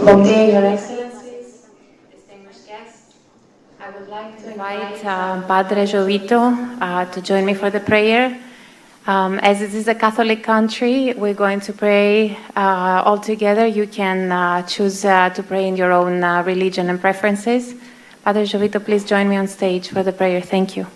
Good day, Your Excellencies, distinguished guests. I would like to invite Padre Jovito to join me for the prayer. As it is a Catholic country, we're going to pray all together. You can choose to pray in your own religion and preferences. Padre Jovito, please join me on stage for the prayer. Thank you.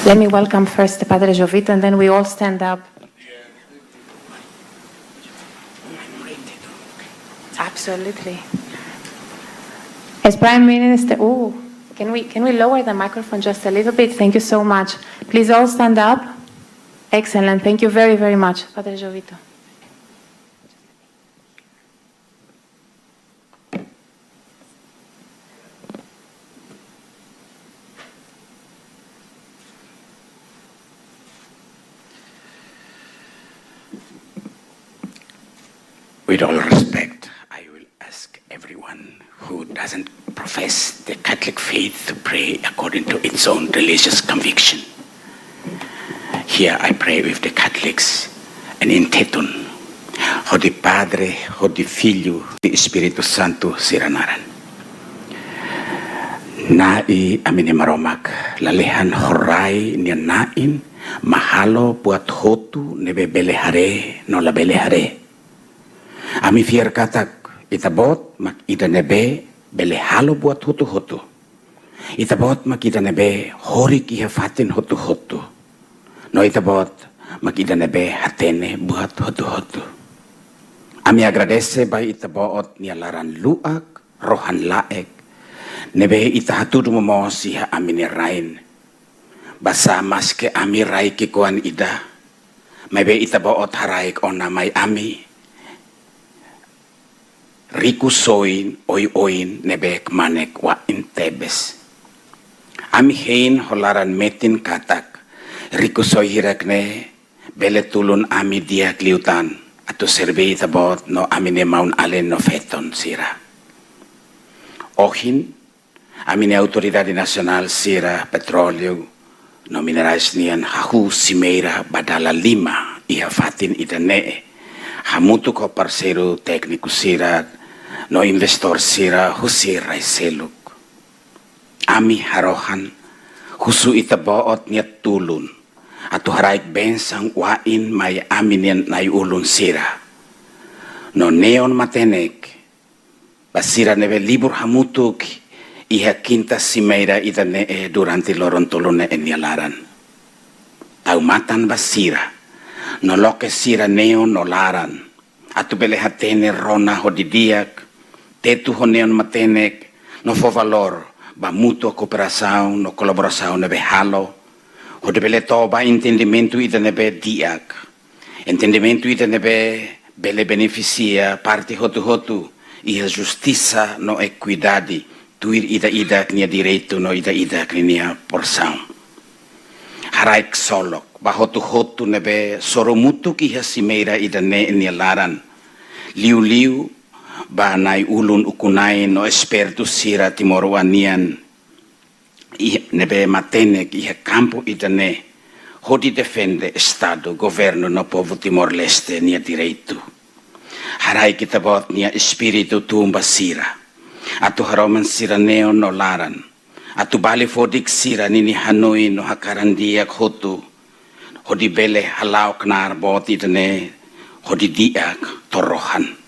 Let me welcome first Padre Jovito, and then we all stand up. Absolutely. As Prime Minister, can we lower the microphone just a little bit? Thank you so much. Please all stand up. Excellent. Thank you very, very much, Padre Jovito. With all respect, I will ask everyone who doesn't profess the Catholic faith to pray according to its own religious conviction. Here I pray with the Catholics and in Teton, Hodi Padre, Hodi Filho, di Espiritu Santo siranaran. Nai amini maromak, lalehan horai nianain, mahalo buat hotu nebe belehare no la belehare. Ami fier katak itabot mak ida nebe bele halo buat hotu-hotu. Itabot mak ida nebe horik iha fatin hotu-hotu. No itabot mak ida nebe hatene buat hotu-hotu. Ami agradece by itabot nialaran luak rohan laek. Nebe itahatudu mo siha ami ni rain. Basa maske ami rai kikuan ida. Mebe itabot haraik ona may ami. Riku soin oin nebek manek wa intebes. Ami hein holaran metin katak. Riku soi hirakne bele tulun ami dia kliutan. Atu serbi itabot no ami ne maun alen no feton sira. Ohin ami ne autoridade nacional sira petroleo no minerais nian hahu simeira badala 5 iha fatin idane. Hamutu ko parceiro técnico sira no investor sira husira seluk. Ami harohan husu itabaot niya tulun at haraik bensang wain may aminin na ulun sira. No neon matenek basira neve libur hamutuk iha quinta simeira idane durante loron tulun en nialaran. Taumatan basira no loke sira neon no laran atu belehatene rona hodidiak tetu honeon matenek no fo valor ba mutua cooperação no colaboração nebe halo o debele toba entendimento ida nebe diak entendimento ida nebe bele beneficia parte hotu e a justiça no equidade tuir ida knia direito no ida knia porção haraik solok ba hotu nebe soromutu ki hasimeira ida ne nialaran liu ba nai ulun ukunai no esperto sira timoroanian nebe matenek iha campo itane hodi defende estado governo no povo Timor-Leste nia direito harai kita bot nia espiritu tumba sira atu haroman sira neo no laran atu bali fodik sira nini Hanoi no hakarandiak hotu hodi bele halau knar bot itane hodi diak torohan.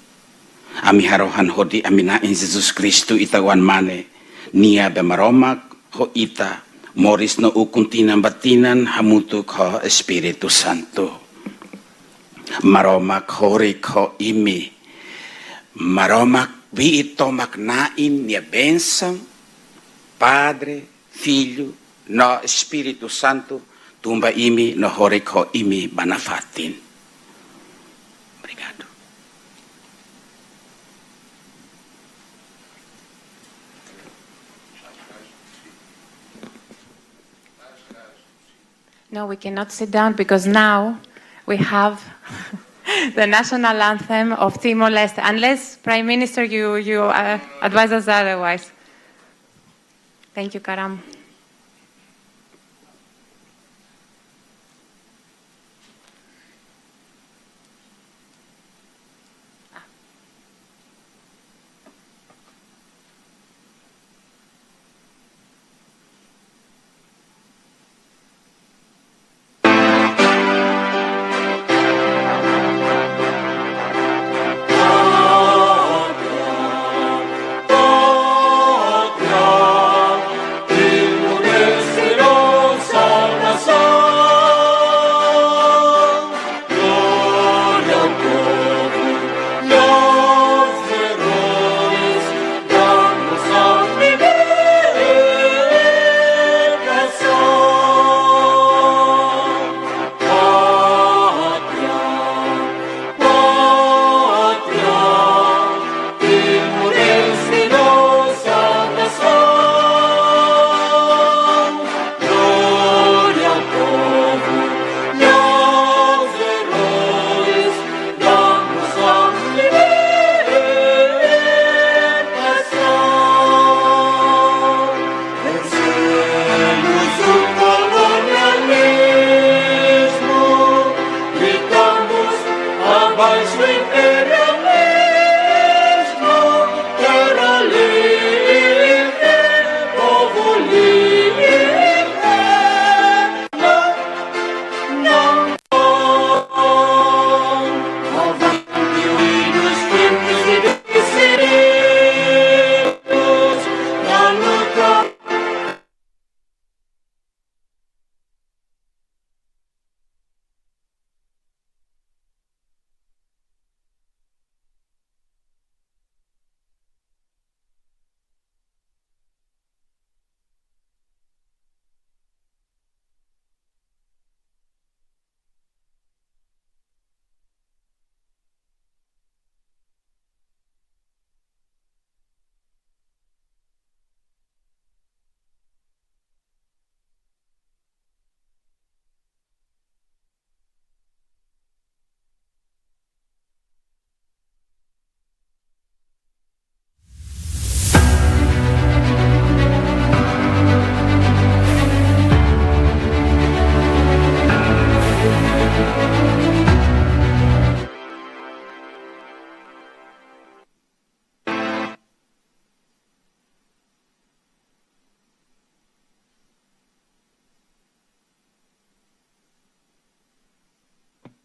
Ami harohan hodi amina in Jesus Kristu itawan mane nia bemaromak ho ita moris no ukuntinan batinan hamutuk ho Espiritu Santo. Maromak horik ho imi maromak vi itomak nain nia bensang Padre, Filho, no Espiritu Santo tumba imi no horik ho imi banafatin. Obrigado. No, we cannot sit down because now we have the national anthem of Timor-Leste, unless Prime Minister you advise us otherwise. Thank you, Karam.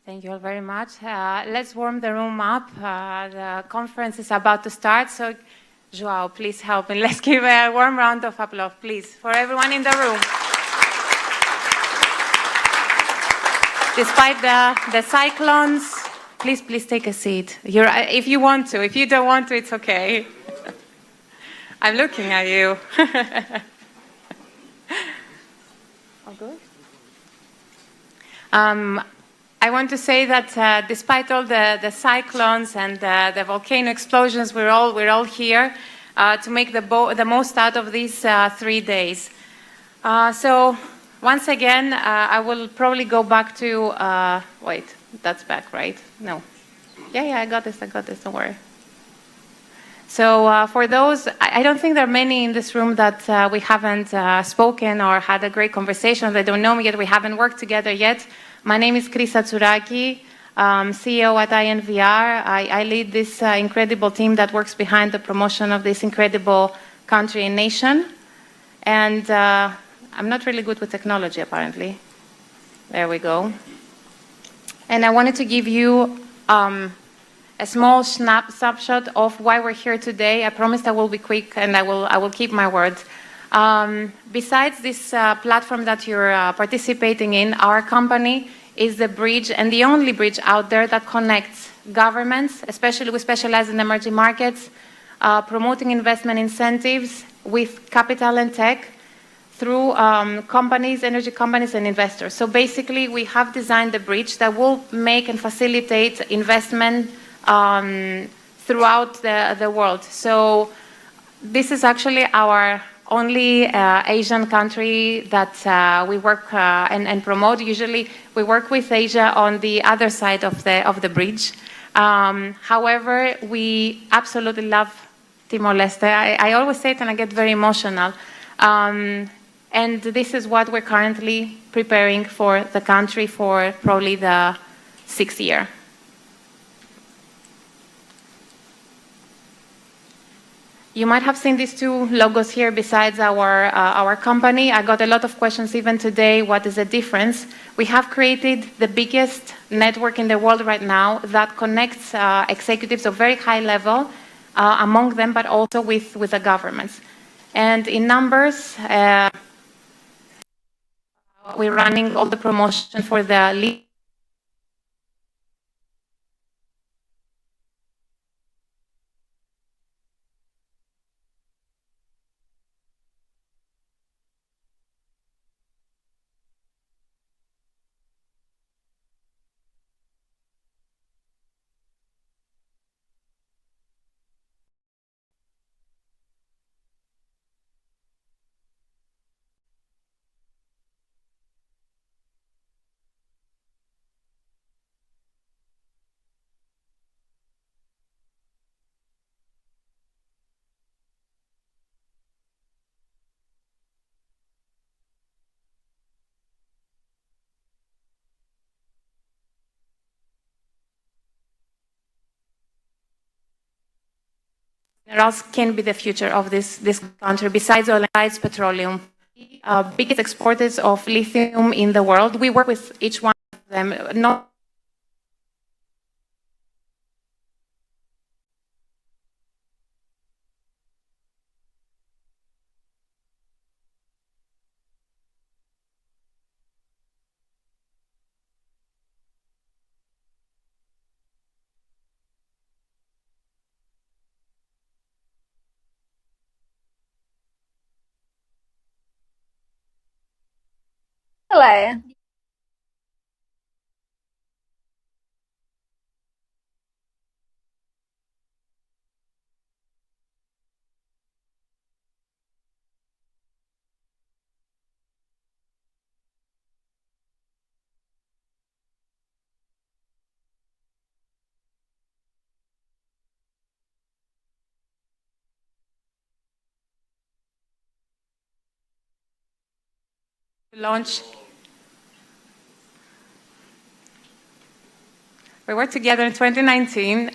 Thank you all very much. Let's warm the room up. The conference is about to start, so Joao, please help me. Let's give a warm round of applause, please, for everyone in the room. Despite the cyclones, please take a seat. If you want to. If you don't want to, it's okay. I'm looking at you. All good? I want to say that despite all the cyclones and the volcano explosions, we're all here to make the most out of these 3 days. So once again, I will probably go back to wait, that's back, right? No. Yeah, I got this, don't worry. So for those, I don't think there are many in this room that we haven't spoken or had a great conversation. They don't know me yet, we haven't worked together yet. My name is Krisa Tsouraki, CEO at INVR. I lead this incredible team that works behind the promotion of this incredible country and nation. And I'm not really good with technology, apparently. There we go. And I wanted to give you a small snapshot of why we're here today. I promised I will be quick, and I will keep my word. Besides this platform that you're participating in, our company is the bridge and the only bridge out there that connects governments, especially we specialize in emerging markets, promoting investment incentives with capital and tech through companies, energy companies and investors. So basically we have designed the bridge that will make and facilitate investment throughout the world. So this is actually our only Asian country that we work and promote. Usually we work with Asia on the other side of the bridge. However, we absolutely love Timor-Leste. I always say it and I get very emotional. And this is what we're currently preparing for the country for probably the 6th year. You might have seen these two logos here besides our company. I got a lot of questions even today, what is the difference? We have created the biggest network in the world right now that connects executives of very high level among them, but also with the governments. And in numbers, we're running all the promotion for the lead. Minerals can be the future of this country, besides oil and besides petroleum. Biggest exporters of lithium in the world. We work with each one of them. Not Hello. launch. We worked together in 2019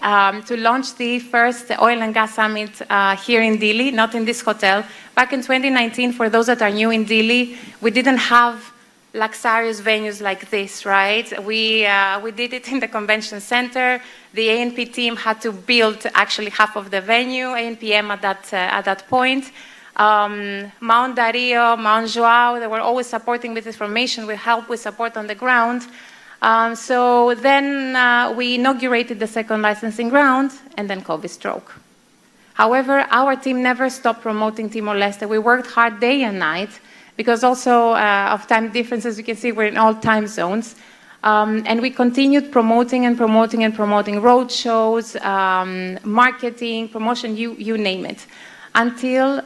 to launch the first oil and gas summit here in Dili, not in this hotel. Back in 2019, for those that are new in Dili, we didn't have luxurious venues like this, right? We did it in the convention center. The ANP team had to build actually half of the venue, ANPM at that point. Mount Dario, Mount Joao, they were always supporting with information, with help, with support on the ground. So then we inaugurated the second licensing round, and then COVID struck. However, our team never stopped promoting Timor-Leste. We worked hard day and night, because also of time differences, you can see we're in all time zones. And we continued promoting and promoting and promoting road shows, marketing, promotion, you name it. Until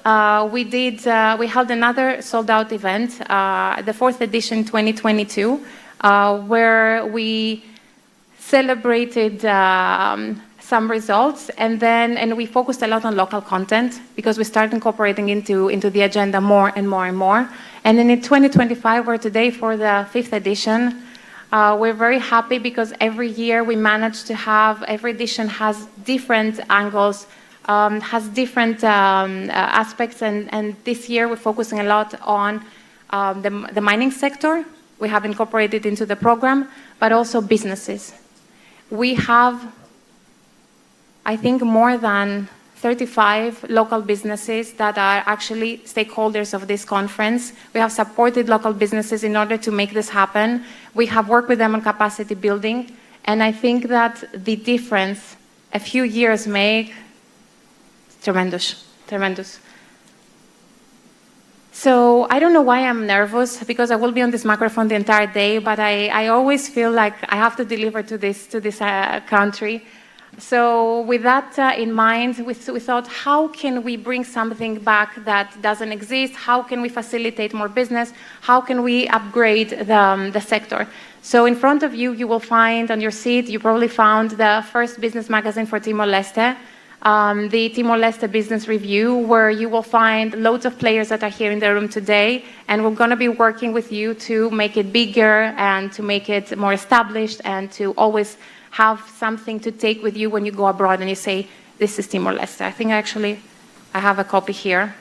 we held another sold-out event, the 4th edition 2022, where we celebrated some results, and we focused a lot on local content because we started incorporating into the agenda more and more and more. And then in 2025, we're today for the 5th edition. We're very happy because every year we manage to have, every edition has different angles, has different aspects, and this year we're focusing a lot on the mining sector. We have incorporated into the program, but also businesses. We have, I think, more than 35 local businesses that are actually stakeholders of this conference. We have supported local businesses in order to make this happen. We have worked with them on capacity building, and I think that the difference a few years make, tremendous, tremendous. So I don't know why I'm nervous, because I will be on this microphone the entire day, but I always feel like I have to deliver to this country. So with that in mind, we thought, how can we bring something back that doesn't exist? How can we facilitate more business? How can we upgrade the sector? So in front of you, you will find on your seat, you probably found the first business magazine for Timor-Leste, the Timor-Leste Business Review, where you will find loads of players that are here in the room today, and we're going to be working with you to make it bigger and to make it more established and to always have something to take with you when you go abroad and you say, this is Timor-Leste. I think actually I have a copy here.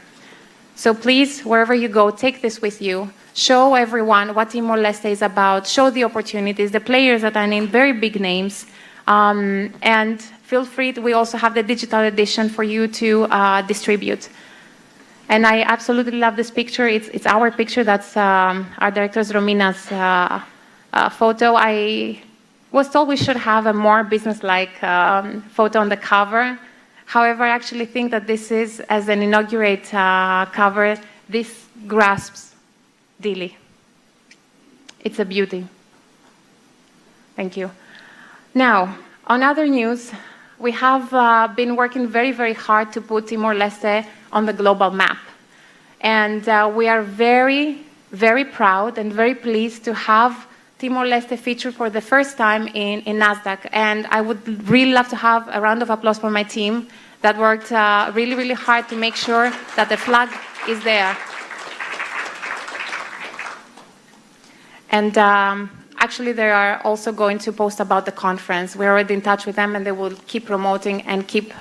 So please, wherever you go, take this with you. Show everyone what Timor-Leste is about. Show the opportunities, the players that are in very big names. And feel free, we also have the digital edition for you to distribute. And I absolutely love this picture. It's our picture. That's our director Romina's photo. I was told we should have a more business-like photo on the cover. However, I actually think that this is, as an inaugurate cover, this grasps Dili. It's a beauty. Thank you. Now, on other news, we have been working very, very hard to put Timor-Leste on the global map. And we are very, very proud and very pleased to have Timor-Leste featured for the first time in NASDAQ. And I would really love to have a round of applause for my team that worked really, really hard to make sure that the flag is there. And actually, they are also going to post about the conference. We're already in touch with them, and they will keep promoting and keep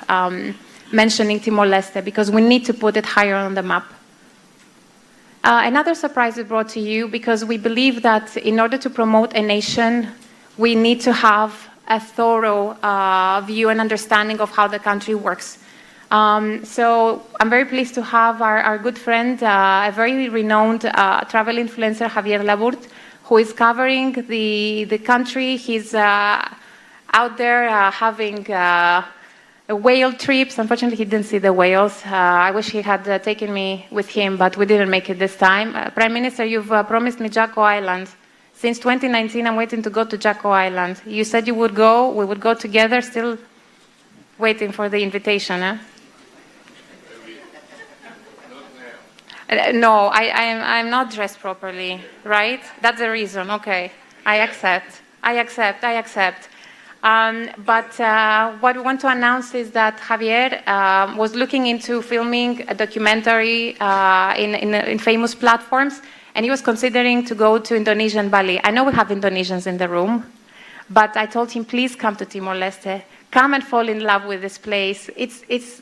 mentioning Timor-Leste, because we need to put it higher on the map. Another surprise we brought to you, because we believe that in order to promote a nation, we need to have a thorough view and understanding of how the country works. So I'm very pleased to have our good friend, a very renowned travel influencer, Javier Laburt, who is covering the country. He's out there having whale trips. Unfortunately, he didn't see the whales. I wish he had taken me with him, but we didn't make it this time. Prime Minister, you've promised me Jacko Island. Since 2019, I'm waiting to go to Jacko Island. You said you would go. We would go together. Still waiting for the invitation, eh? No, I'm not dressed properly, right? That's the reason. Okay, I accept. But what we want to announce is that Javier was looking into filming a documentary in famous platforms, and he was considering to go to Indonesia and Bali. I know we have Indonesians in the room, but I told him, please come to Timor-Leste. come and fall in love with this place.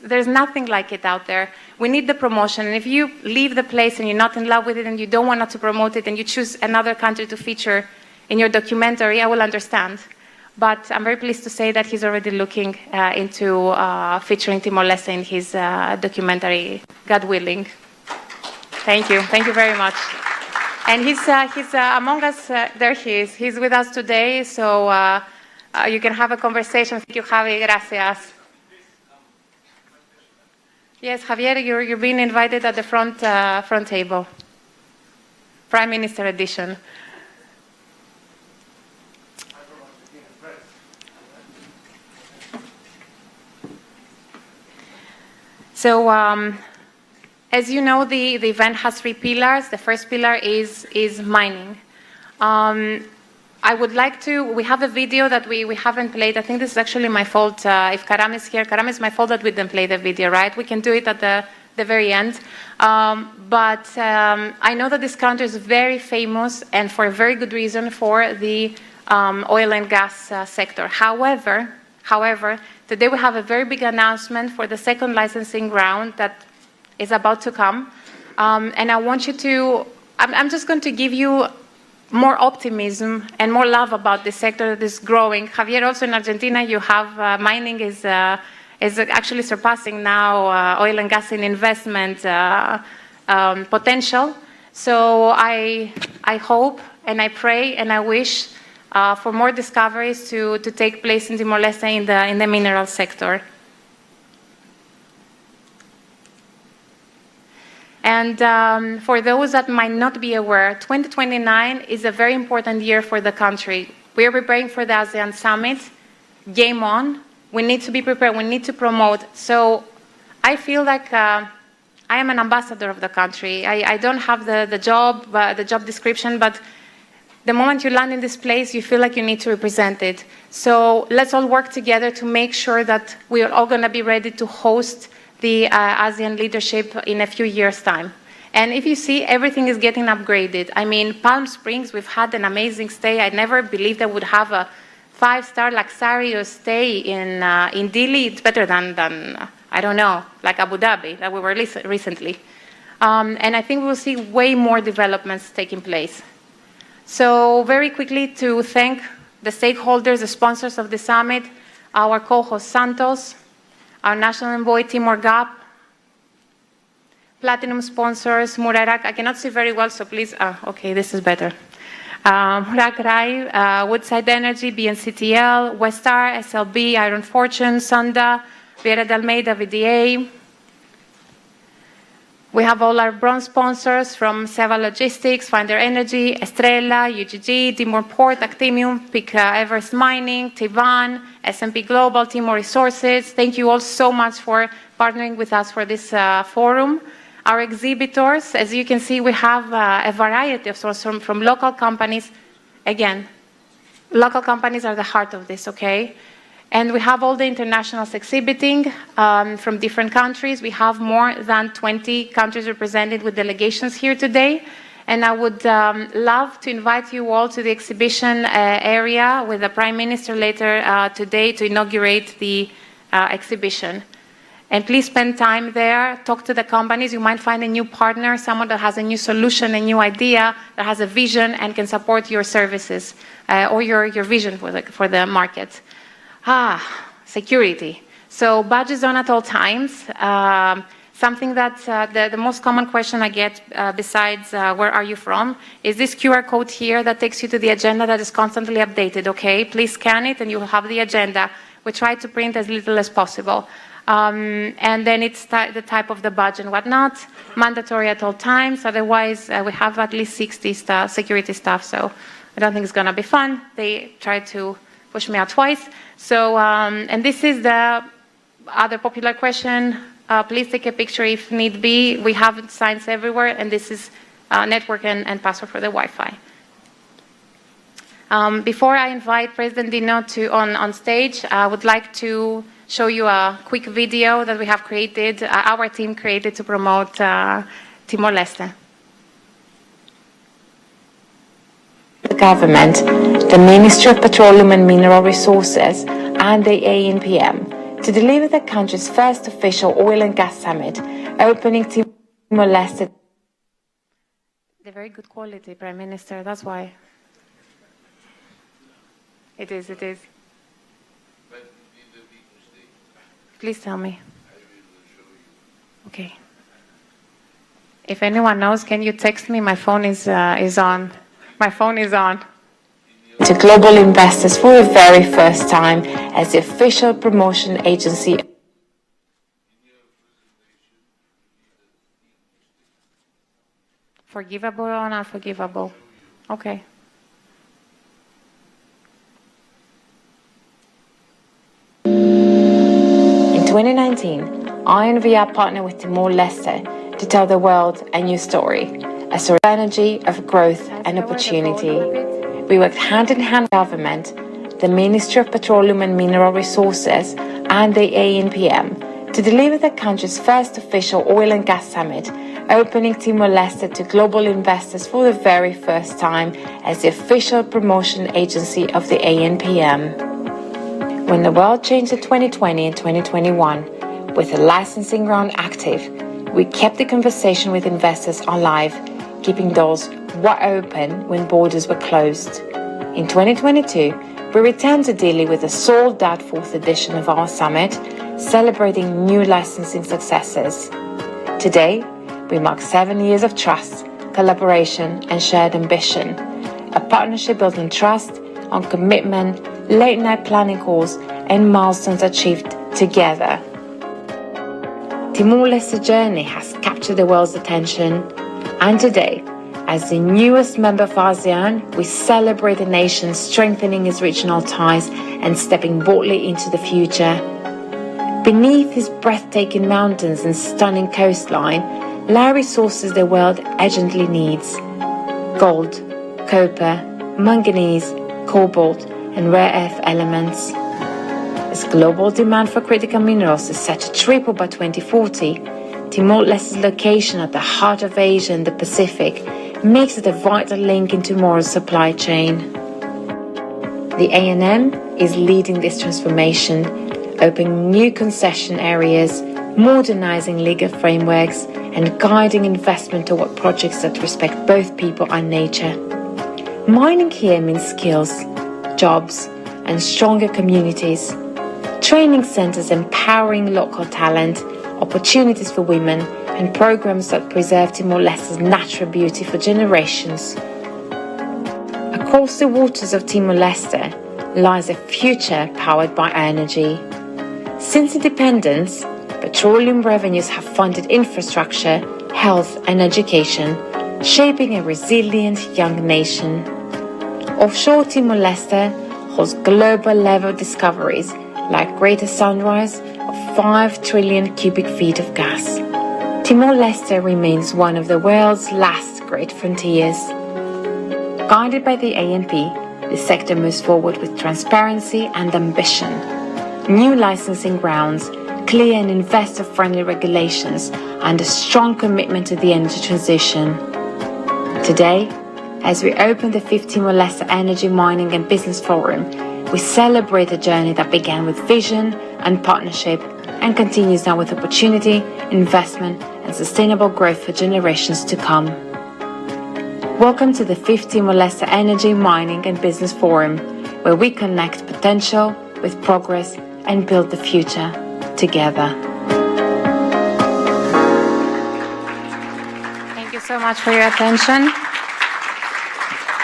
There's nothing like it out there. We need the promotion. And if you leave the place and you're not in love with it and you don't want to promote it and you choose another country to feature in your documentary, I will understand. But I'm very pleased to say that he's already looking into featuring Timor-Leste in his documentary, God willing. Thank you. Thank you very much. And he's among us. There he is. He's with us today, so you can have a conversation. Thank you, Javi. Gracias. Yes, Javier, you're being invited at the front table. Prime Minister edition. So, as you know, the event has 3 pillars. The first pillar is mining. I would like to, we have a video that we haven't played. I think this is actually my fault. If Karam is here, Karam, it's my fault that we didn't play the video, right? We can do it at the very end. But I know that this country is very famous and for a very good reason for the oil and gas sector. However, today we have a very big announcement for the second licensing round that is about to come. And I want you to, I'm just going to give you more optimism and more love about this sector that is growing. Javier, also in Argentina, you have mining is actually surpassing now oil and gas in investment potential. So I hope and I pray and I wish for more discoveries to take place in Timor-Leste in the mineral sector. And for those that might not be aware, 2029 is a very important year for the country. We are preparing for the ASEAN summit. Game on. We need to be prepared. We need to promote. So I feel like I am an ambassador of the country. I don't have the job description, but the moment you land in this place, you feel like you need to represent it. So let's all work together to make sure that we are all going to be ready to host the ASEAN leadership in a few years' time. And if you see, everything is getting upgraded. I mean, Palm Springs, we've had an amazing stay. I never believed I would have a 5-star luxurious stay in Dili. It's better than I don't know, like Abu Dhabi, that we were recently. And I think we'll see way more developments taking place. So very quickly to thank the stakeholders, the sponsors of the summit, our co-host Santos, our national envoy Timor Gap, platinum sponsors, Murarak, I cannot see very well, so please, okay, this is better. Murak Rai, Woodside Energy, BNCTL, Westar, SLB, Iron Fortune, Sonda, Vieira de Almeida, VDA. We have all our bronze sponsors from Seva Logistics, Finder Energy, Estrella, UGG, Timor Port, Actimium, Pick Everest Mining, Tivan, S&P Global, Timor Resources. Thank you all so much for partnering with us for this forum. Our exhibitors, as you can see, we have a variety of sources from local companies. Again, local companies are the heart of this, okay? And we have all the internationals exhibiting from different countries. We have more than 20 countries represented with delegations here today. And I would love to invite you all to the exhibition area with the Prime Minister later today to inaugurate the exhibition. And please spend time there, talk to the companies. You might find a new partner, someone that has a new solution, a new idea, that has a vision and can support your services or your vision for the market. Security. So badges on at all times. Something that the most common question I get besides where are you from is this QR code here that takes you to the agenda that is constantly updated, okay? Please scan it and you will have the agenda. We try to print as little as possible. And then it's the type of the badge and whatnot, mandatory at all times. Otherwise, we have at least 60 security staff, so I don't think it's going to be fun. They tried to push me out twice. So, and this is the other popular question. Please take a picture if need be. We have signs everywhere, and this is network and password for the Wi-Fi. Before I invite President Dino on stage, I would like to show you a quick video that we have created, our team created to promote Timor-Leste. The government, the Ministry of Petroleum and Mineral Resources, and the ANPM to deliver the country's first official oil and gas summit, opening TIMOR-LESTE. They're very good quality, Prime Minister, that's why. It is. Please tell me. Okay. If anyone knows, can you text me? My phone is on. My phone is on. To global investors for the very first time as the official promotion agency. Forgivable or not forgivable? Okay. In 2019, INVR partnered with TIMOR-LESTE to tell the world a new story, a story of energy, of growth and opportunity. We worked hand in hand with the government, the Ministry of Petroleum and Mineral Resources and the ANPM to deliver the country's first official oil and gas summit, opening TIMOR-LESTE to global investors for the very first time as the official promotion agency of the ANPM. When the world changed in 2020 and 2021, with the licensing round active, we kept the conversation with investors alive, keeping doors wide open when borders were closed. In 2022, we returned to Delhi with a sold-out fourth edition of our summit, celebrating new licensing successes. Today, we mark 7 years of trust, collaboration and shared ambition, a partnership built on trust, on commitment, late-night planning calls and milestones achieved together. Timor-Leste's journey has captured the world's attention, and today, as the newest member of ASEAN, we celebrate the nation strengthening its regional ties and stepping boldly into the future. Beneath its breathtaking mountains and stunning coastline lie resources the world urgently needs: gold, copper, manganese, cobalt, and rare earth elements. As global demand for critical minerals is set to triple by 2040, Timor-Leste's location at the heart of Asia and the Pacific makes it a vital link in tomorrow's supply chain. The ANM is leading this transformation, opening new concession areas, modernizing legal frameworks, and guiding investment toward projects that respect both people and nature. Mining here means skills, jobs, and stronger communities. Training centers empowering local talent, opportunities for women, and programs that preserve Timor-Leste's natural beauty for generations. Across the waters of Timor-Leste lies a future powered by energy. Since independence, petroleum revenues have funded infrastructure, health, and education, shaping a resilient young nation. Offshore Timor-Leste holds global-level discoveries like Greater Sunrise of 5 trillion cubic feet of gas. Timor-Leste remains one of the world's last great frontiers. Guided by the ANP, the sector moves forward with transparency and ambition. New licensing rounds, clear and investor-friendly regulations, and a strong commitment to the energy transition. Today, as we open the 5th Timor-Leste Energy, Mining and Business Forum, we celebrate a journey that began with vision and partnership and continues now with opportunity, investment, and sustainable growth for generations to come. Welcome to the 5th Timor-Leste Energy, Mining and Business Forum, where we connect potential with progress and build the future together. Thank you so much for your attention.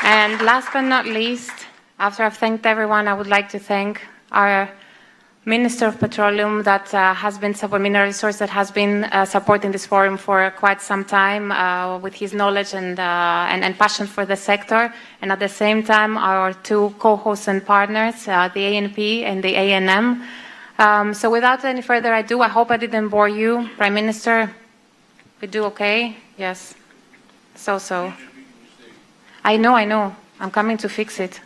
And last but not least, after I've thanked everyone, I would like to thank our Minister of Petroleum that has been Mineral Resource that has been supporting this forum for quite some time with his knowledge and passion for the sector, and at the same time our two co-hosts and partners, the ANP and the ANM. So without any further ado, I hope I didn't bore you. Prime Minister, we do okay? Yes. So. I know. I'm coming to fix it.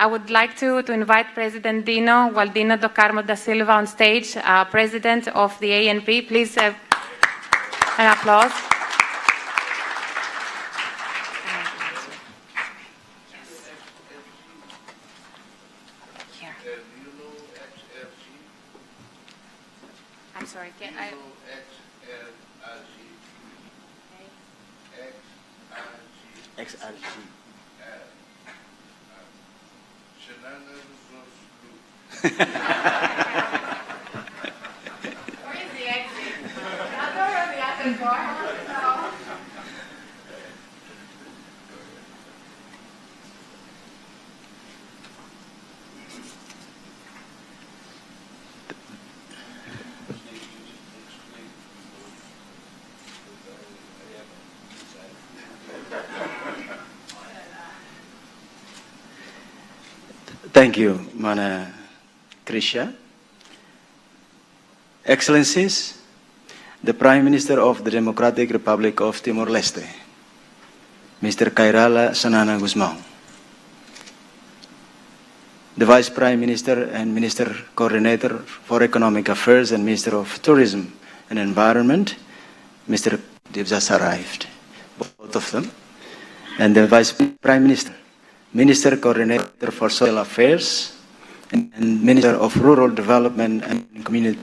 I would like to invite President Dino Waldino do Carmo da Silva on stage, President of the ANP. Please, an applause. I'm sorry, can I? XRG. Where is the exit? I don't know the other door. I want to know. Thank you, Mana Krisha. Excellencies, the Prime Minister of the Democratic Republic of Timor-Leste, Mr. Kairala Sanana Guzmão, the Vice Prime Minister and Minister Coordinator for Economic Affairs and Minister of Tourism and Environment, Mr. Dibzas arrived, both of them, and the Vice Prime Minister, Minister Coordinator for Social Affairs, and Minister of Rural Development and Community.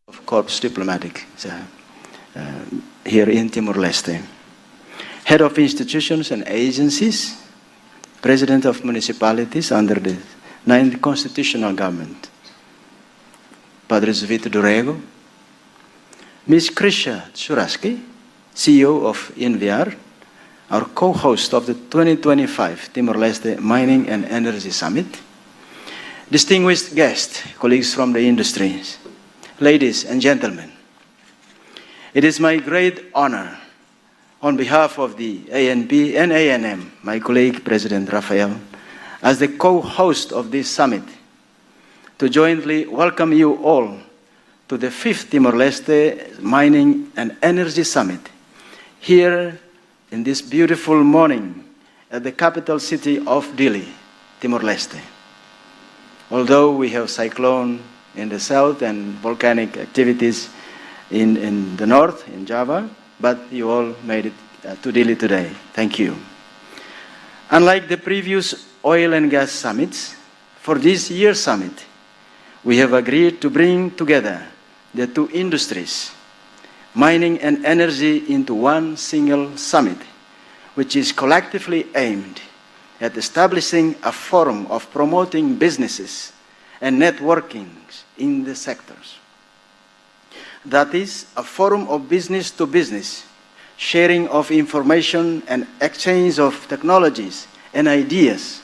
Of Corps Diplomatic here in Timor-Leste. Head of institutions and agencies, President of municipalities under the 9th Constitutional Government, Padre Zuvito Dorego, Ms. Krisha Churaski, CEO of INVR, our co-host of the 2025 Timor-Leste Mining and Energy Summit, distinguished guests, colleagues from the industries, ladies and gentlemen, it is my great honor on behalf of the ANP and ANM, my colleague President Rafael, as the co-host of this summit, to jointly welcome you all to the 5th Timor-Leste Mining and Energy Summit, here in this beautiful morning at the capital city of Dili, Timor-Leste. Although we have cyclone in the south and volcanic activities in the north, in Java, but you all made it to Dili today. Thank you. Unlike the previous oil and gas summits, for this year's summit, we have agreed to bring together the two industries, mining and energy, into one single summit, which is collectively aimed at establishing a forum of promoting businesses and networking in the sectors. That is, a forum of business to business, sharing of information and exchange of technologies and ideas,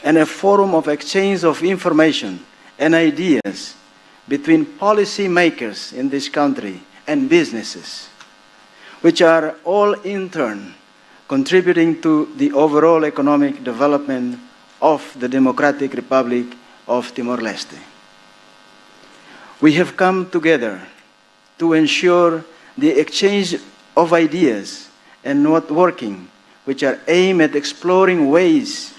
and a forum of exchange of information and ideas between policy makers in this country and businesses, which are all in turn contributing to the overall economic development of the Democratic Republic of Timor-Leste. We have come together to ensure the exchange of ideas and networking, which are aimed at exploring ways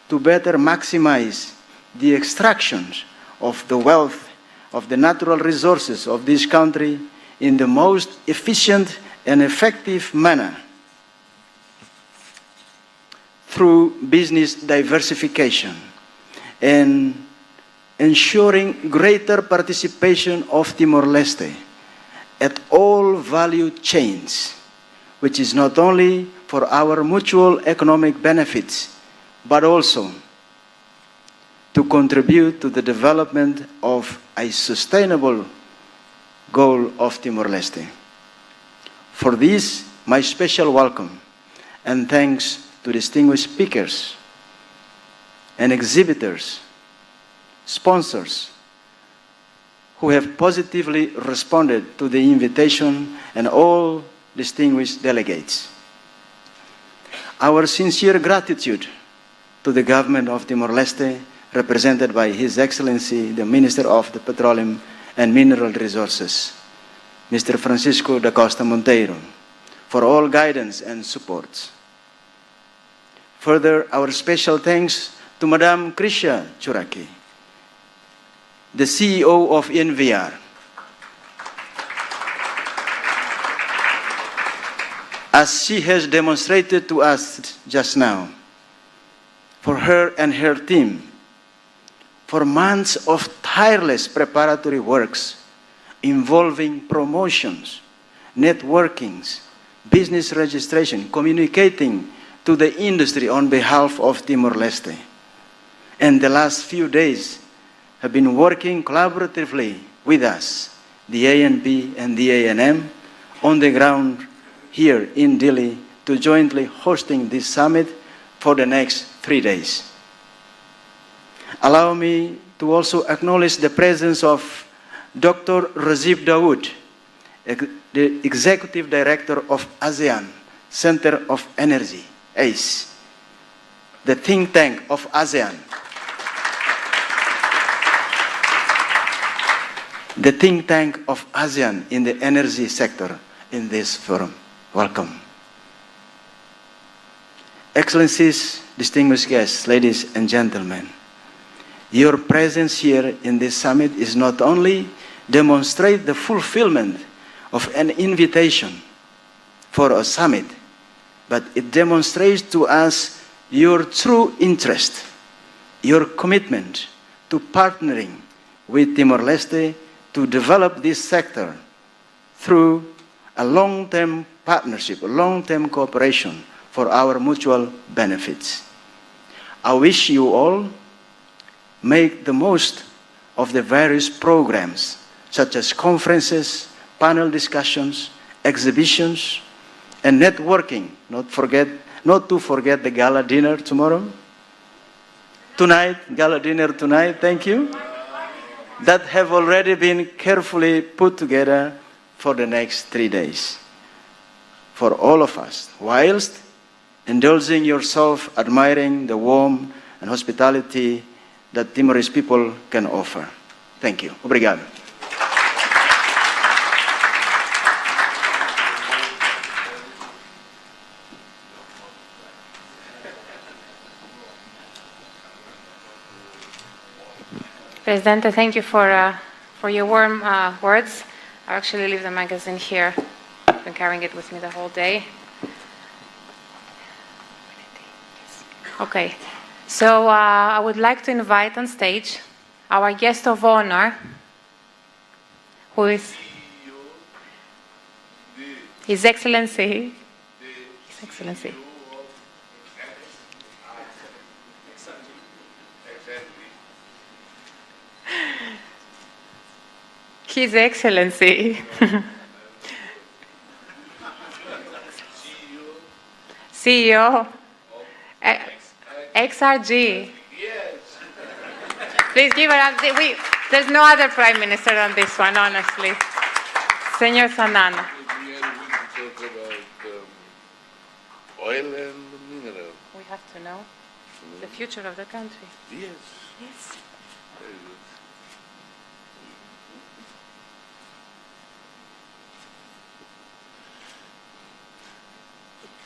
to better maximize the extractions of the wealth of the natural resources of this country in the most efficient and effective manner through business diversification and ensuring greater participation of Timor-Leste at all value chains, which is not only for our mutual economic benefits, but also to contribute to the development of a sustainable goal of Timor-Leste. For this, my special welcome and thanks to distinguished speakers and exhibitors, sponsors, who have positively responded to the invitation, and all distinguished delegates. Our sincere gratitude to the government of Timor-Leste, represented by His Excellency, the Minister of the Petroleum and Mineral Resources, Mr. Francisco da Costa Monteiro, for all guidance and support. Further, our special thanks to Madame Krisha Churaki, the CEO of NVR, as she has demonstrated to us just now, for her and her team, for months of tireless preparatory works involving promotions, networkings, business registration, communicating to the industry on behalf of Timor-Leste. And the last few days have been working collaboratively with us, the ANP and the ANM, on the ground here in Delhi to jointly hosting this summit for the next 3 days. Allow me to also acknowledge the presence of Dr. Rajiv Dawood, the Executive Director of ASEAN Center of Energy, ACE, the think tank of ASEAN. The think tank of ASEAN in the energy sector in this forum. Welcome. Excellencies, distinguished guests, ladies and gentlemen, your presence here in this summit is not only demonstrate the fulfillment of an invitation for a summit, but it demonstrates to us your true interest, your commitment to partnering with Timor-Leste to develop this sector through a long-term partnership, a long-term cooperation for our mutual benefits. I wish you all make the most of the various programs, such as conferences, panel discussions, exhibitions, and networking. Not to forget the gala dinner tomorrow. Gala dinner tonight, thank you. That have already been carefully put together for the next 3 days. For all of us, whilst indulging yourself, admiring the warmth and hospitality that Timorese people can offer. Thank you. Obrigado. Presidente, thank you for your warm words. I actually leave the magazine here. I've been carrying it with me the whole day. Okay, so I would like to invite on stage our guest of honor, who is His Excellency. His Excellency. His Excellency. CEO. XRG. Yes. Please give her up. There's no other prime minister on this one, honestly. Senor Sanana. We are going to talk about oil and mineral. We have to know the future of the country. Yes. Yes. Very good.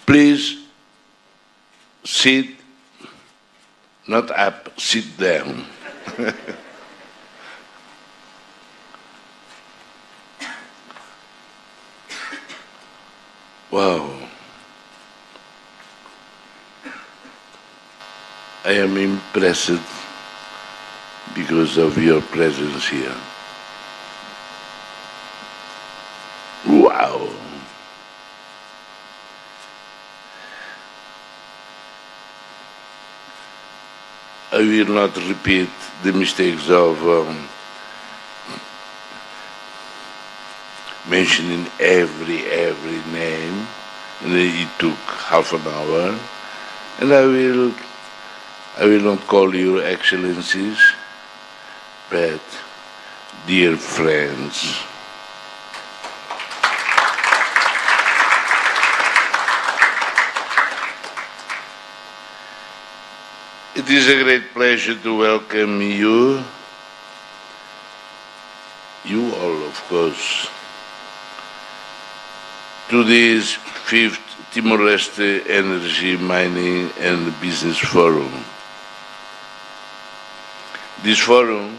Please sit, not up, sit down. Wow. I am impressed because of your presence here. Wow. I will not repeat the mistakes of mentioning every name, and it took half an hour, and I will I will not call you excellencies, but dear friends. It is a great pleasure to welcome you all, of course, to this 5th Timor-Leste Energy, Mining and Business Forum. This forum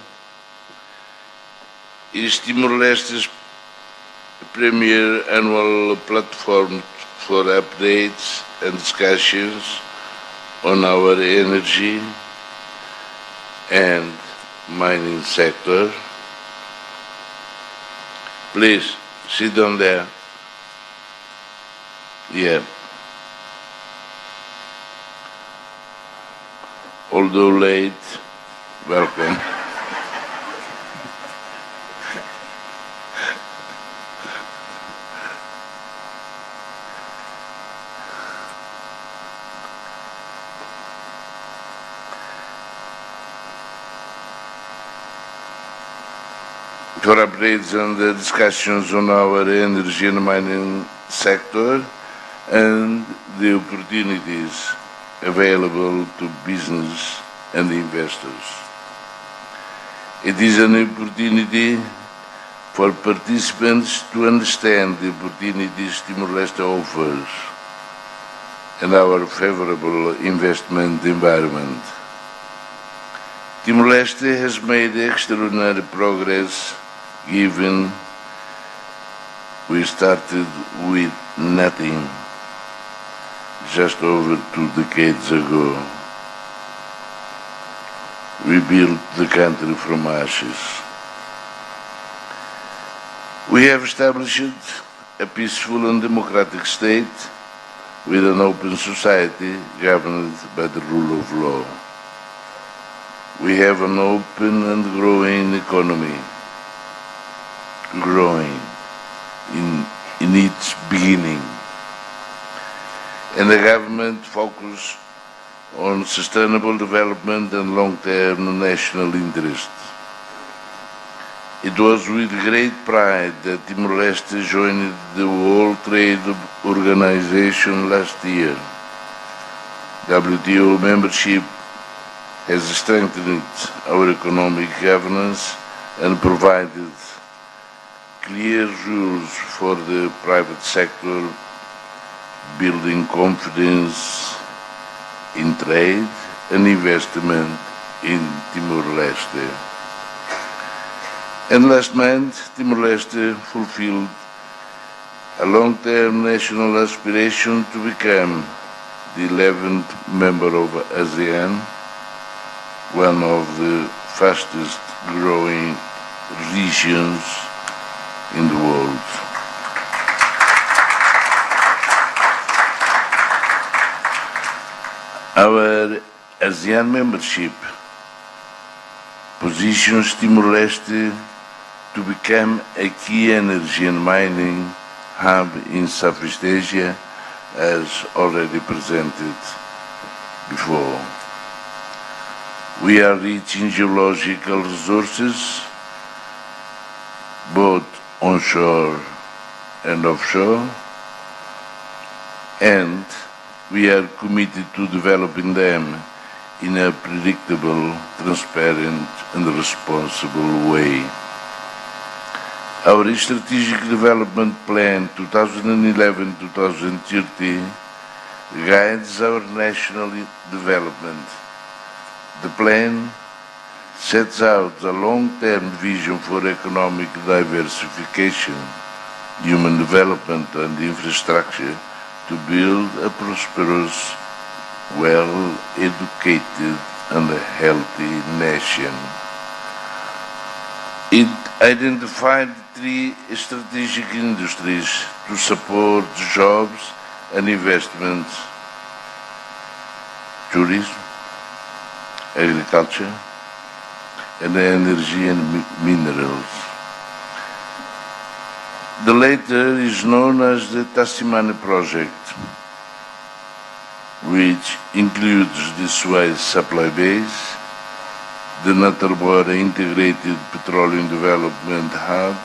is Timor-Leste's premier annual platform for updates and discussions on our energy and mining sector. Please, sit down there. Yeah. Although late, welcome. For updates on the discussions on our energy and mining sector and the opportunities available to business and investors. It is an opportunity for participants to understand the opportunities Timor-Leste offers and our favorable investment environment. Timor-Leste has made extraordinary progress given we started with nothing just over 2 decades ago. We built the country from ashes. We have established a peaceful and democratic state with an open society governed by the rule of law. We have an open and growing economy, growing in its beginning, and the government focused on sustainable development and long-term national interest. It was with great pride that Timor-Leste joined the World Trade Organization last year. WTO membership has strengthened our economic governance and provided clear rules for the private sector, building confidence in trade and investment in Timor-Leste. And last month, Timor-Leste fulfilled a long-term national aspiration to become the 11th member of ASEAN, one of the fastest growing regions in the world. Our ASEAN membership positions Timor-Leste to become a key energy and mining hub in Southeast Asia, as already presented before. We are rich in geological resources, both onshore and offshore, and we are committed to developing them in a predictable, transparent, and responsible way. Our Strategic Development Plan 2011-2030 guides our national development. The plan sets out a long-term vision for economic diversification, human development, and infrastructure to build a prosperous, well-educated, and a healthy nation. It identified 3 strategic industries to support jobs and investments: tourism, agriculture, and energy and minerals. The latter is known as the Tassimani Project. which includes the Suez supply base, the Natarbora Integrated Petroleum Development Hub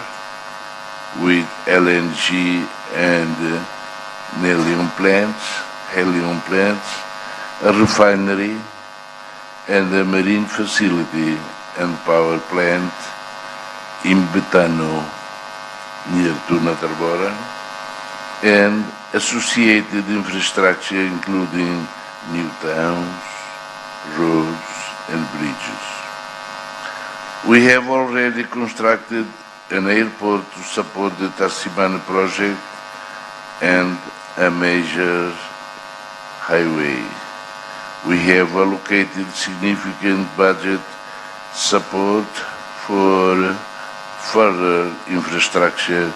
with LNG and helium plants, a refinery, and a marine facility and power plant in Betano, near to Natarbora, and associated infrastructure including new towns, roads, and bridges. We have already constructed an airport to support the Tassimani project and a major highway. We have allocated significant budget support for further infrastructure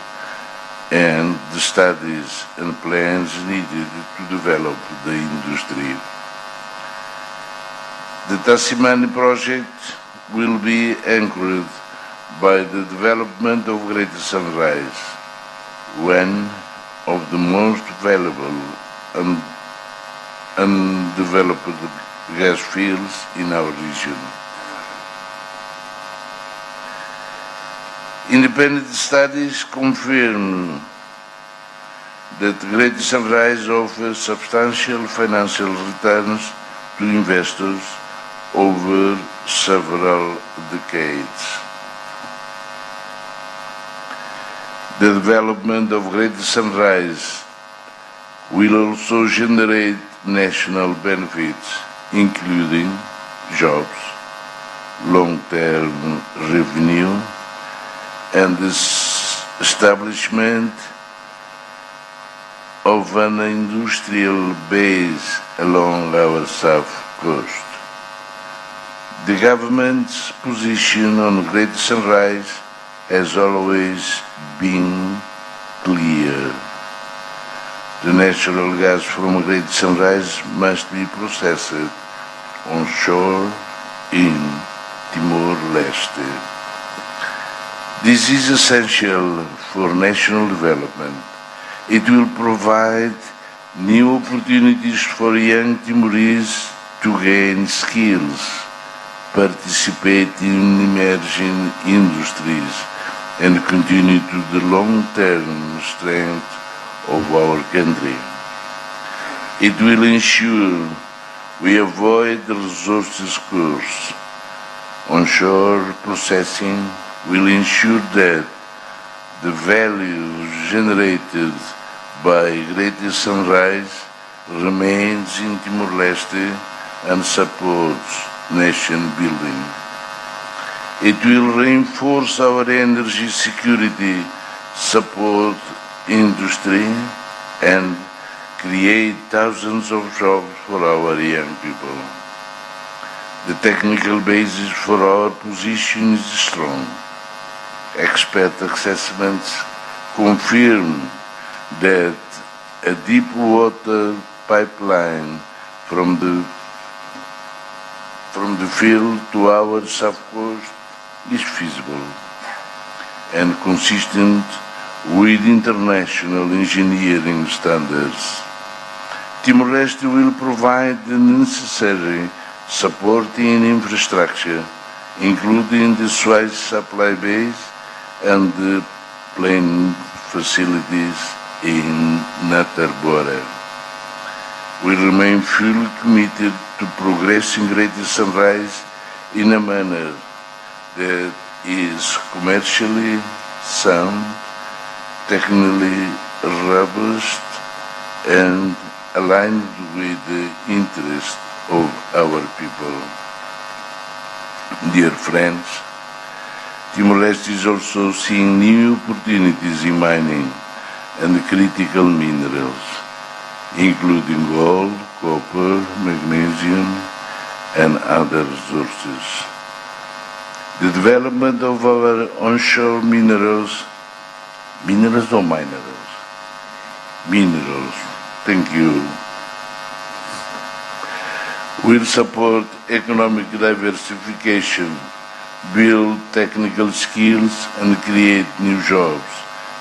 and the studies and plans needed to develop the industry. The Tassimani project will be anchored by the development of Greater Sunrise, one of the most valuable and undeveloped gas fields in our region. Independent studies confirm that Greater Sunrise offers substantial financial returns to investors over several decades. The development of Greater Sunrise will also generate national benefits, including jobs, long-term revenue, and the establishment of an industrial base along our south coast. The government's position on Greater Sunrise has always been clear. The natural gas from Greater Sunrise must be processed onshore in TIMOR-LESTE. This is essential for national development. It will provide new opportunities for young Timorese to gain skills, participate in emerging industries, and continue to the long-term strength of our country. It will ensure we avoid the resources curse. Onshore processing will ensure that the value generated by Greater Sunrise remains in Timor-Leste and supports nation building. It will reinforce our energy security, support industry, and create thousands of jobs for our young people. The technical basis for our position is strong. Expert assessments confirm that a deep water pipeline from the field to our south coast is feasible and consistent with international engineering standards. Timor-Leste will provide the necessary supporting infrastructure, including the Suez supply base and the plant facilities in Natarbora. We remain fully committed to progressing Greater Sunrise in a manner that is commercially sound, technically robust, and aligned with the interests of our people. Dear friends, Timor-Leste is also seeing new opportunities in mining and critical minerals, including gold, copper, magnesium, and other resources. The development of our onshore minerals or minerals? Minerals, thank you, will support economic diversification, build technical skills, and create new jobs,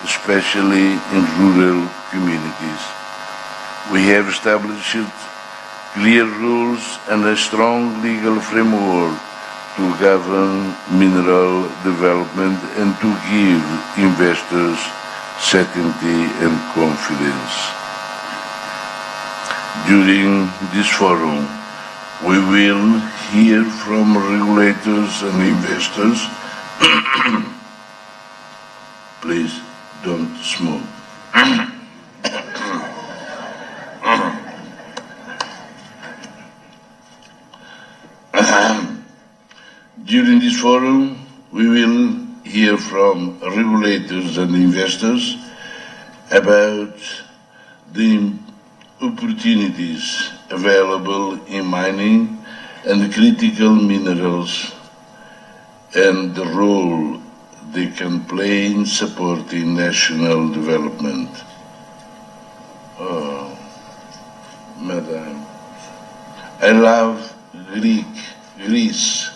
especially in rural communities. We have established clear rules and a strong legal framework to govern mineral development and to give investors certainty and confidence. During this forum, we will hear from regulators and investors. Please don't smoke. During this forum, we will hear from regulators and investors about the opportunities available in mining and critical minerals and the role they can play in supporting national development. Oh, Madam, I love Greece.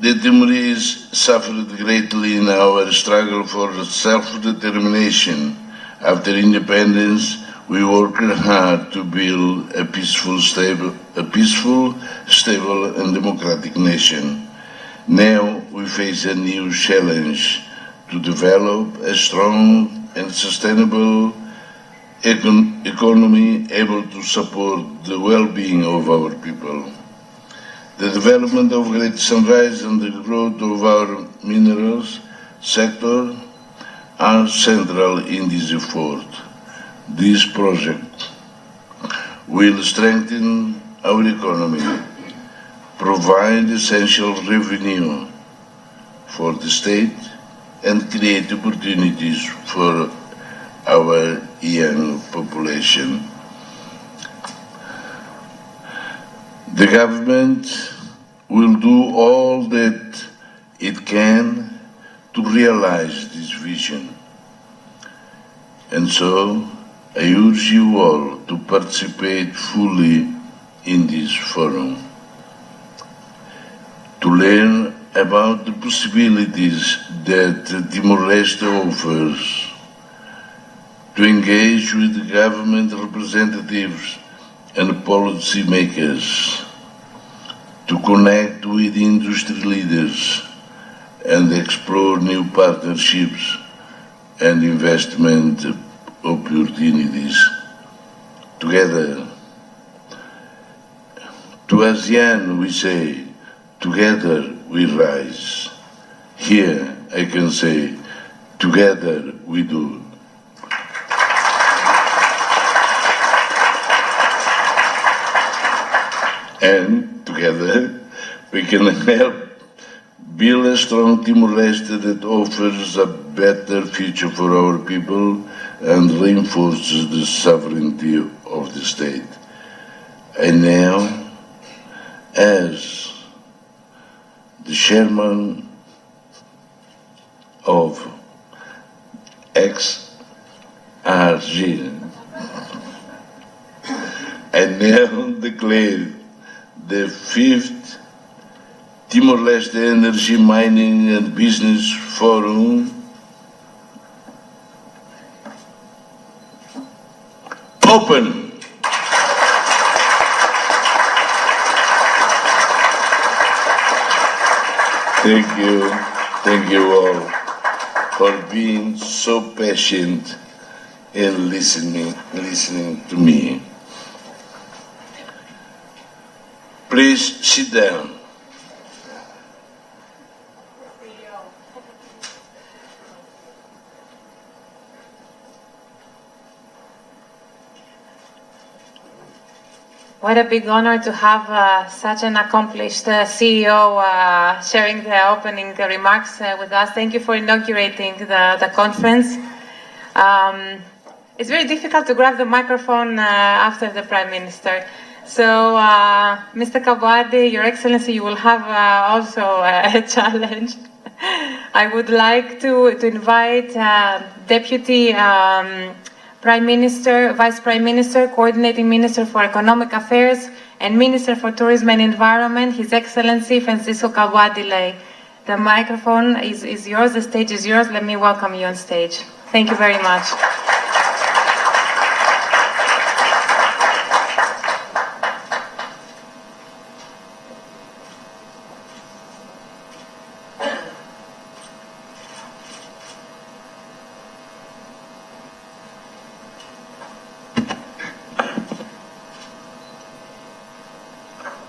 The Timorese suffered greatly in our struggle for self-determination. After independence, we worked hard to build a peaceful, stable, and democratic nation. Now we face a new challenge to develop a strong and sustainable economy able to support the well-being of our people. The development of Great Sunrise and the growth of our minerals sector are central in this effort. This project will strengthen our economy, provide essential revenue for the state, and create opportunities for our young population. The government will do all that it can to realize this vision. And so, I urge you all to participate fully in this forum, to learn about the possibilities that Timor-Leste offers, to engage with government representatives and policy makers, to connect with industry leaders and explore new partnerships and investment opportunities. Together, to ASEAN we say, together we rise. Here I can say, together we do. And together we can help build a strong Timor-Leste that offers a better future for our people and reinforces the sovereignty of the state. And now, as the chairman of XRG, I now declare the 5th Timor-Leste Energy, Mining and Business Forum open. Thank you all for being so patient and listening to me. Please sit down. What a big honor to have such an accomplished CEO sharing the opening remarks with us. Thank you for inaugurating the conference. It's very difficult to grab the microphone after the Prime Minister. So, Mr. Kabwadi, Your Excellency, you will have also a challenge. I would like to invite Deputy Prime Minister, Vice Prime Minister, Coordinating Minister for Economic Affairs, and Minister for Tourism and Environment, His Excellency Francisco Kabwadi. The microphone is yours, the stage is yours. Let me welcome you on stage. Thank you very much.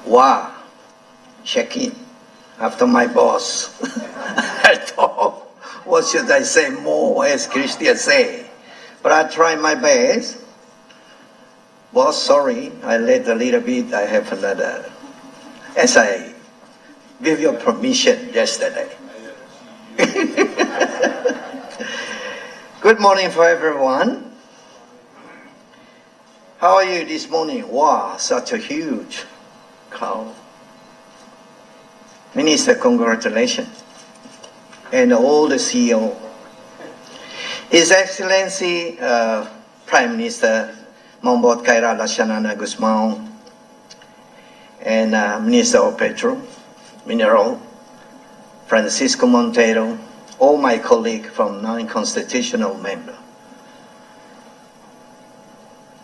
Wow, check-in after my boss. I thought, what should I say more, as Christians say? But I try my best. Boss, sorry, I late a little bit. I have another, as I give your permission yesterday. Good morning for everyone. How are you this morning? Wow, such a huge crowd. Minister, congratulations. And all the CEO. His Excellency, Prime Minister Mombot Kaira Lashanana Guzmão, and Minister of Petro, Mineral, Francisco Montero, all my colleagues from non-constitutional member.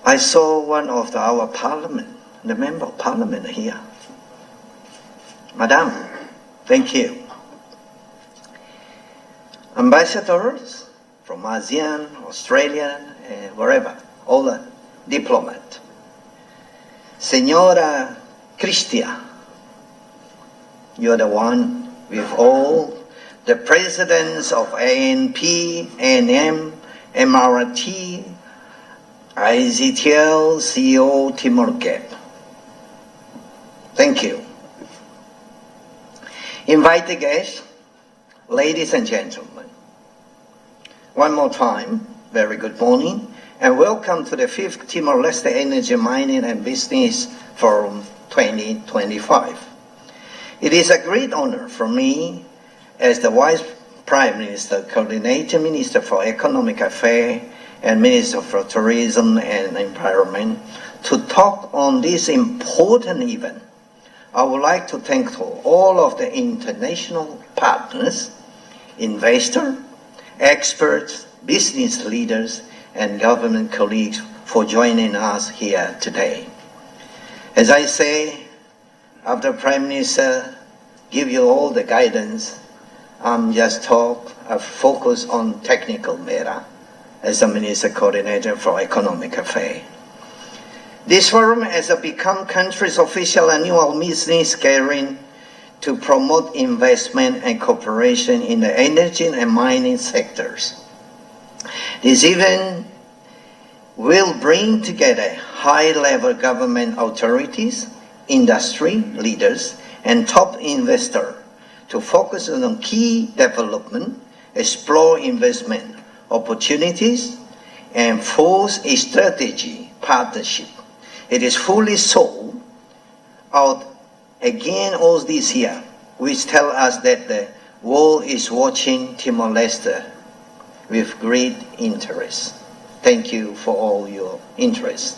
I saw one of our parliament, the member of parliament here. Madam, thank you. Ambassadors from ASEAN, Australia, wherever, all the diplomats. Senora Cristia, you're the one with all the presidents of ANP, ANM, MRT, IZTL, CEO, TIMOR-LESTE. Thank you. Invited guests, ladies and gentlemen, one more time, very good morning, and welcome to the 5th Timor-Leste Energy, Mining and Business Forum 2025. It is a great honor for me, as the Vice Prime Minister, Coordinating Minister for Economic Affairs, and Minister for Tourism and Environment, to talk on this important event. I would like to thank all of the international partners, investors, experts, business leaders, and government colleagues for joining us here today. As I say, after Prime Minister give you all the guidance, I'm just focus on technical matter as a Minister Coordinator for Economic Affairs. This forum has become country's official annual business gathering to promote investment and cooperation in the energy and mining sectors. This event will bring together high-level government authorities, industry leaders, and top investors to focus on key development, explore investment opportunities, and force a strategy partnership. It is fully sold out again all this year, which tell us that the world is watching Timor-Leste with great interest. Thank you for all your interest.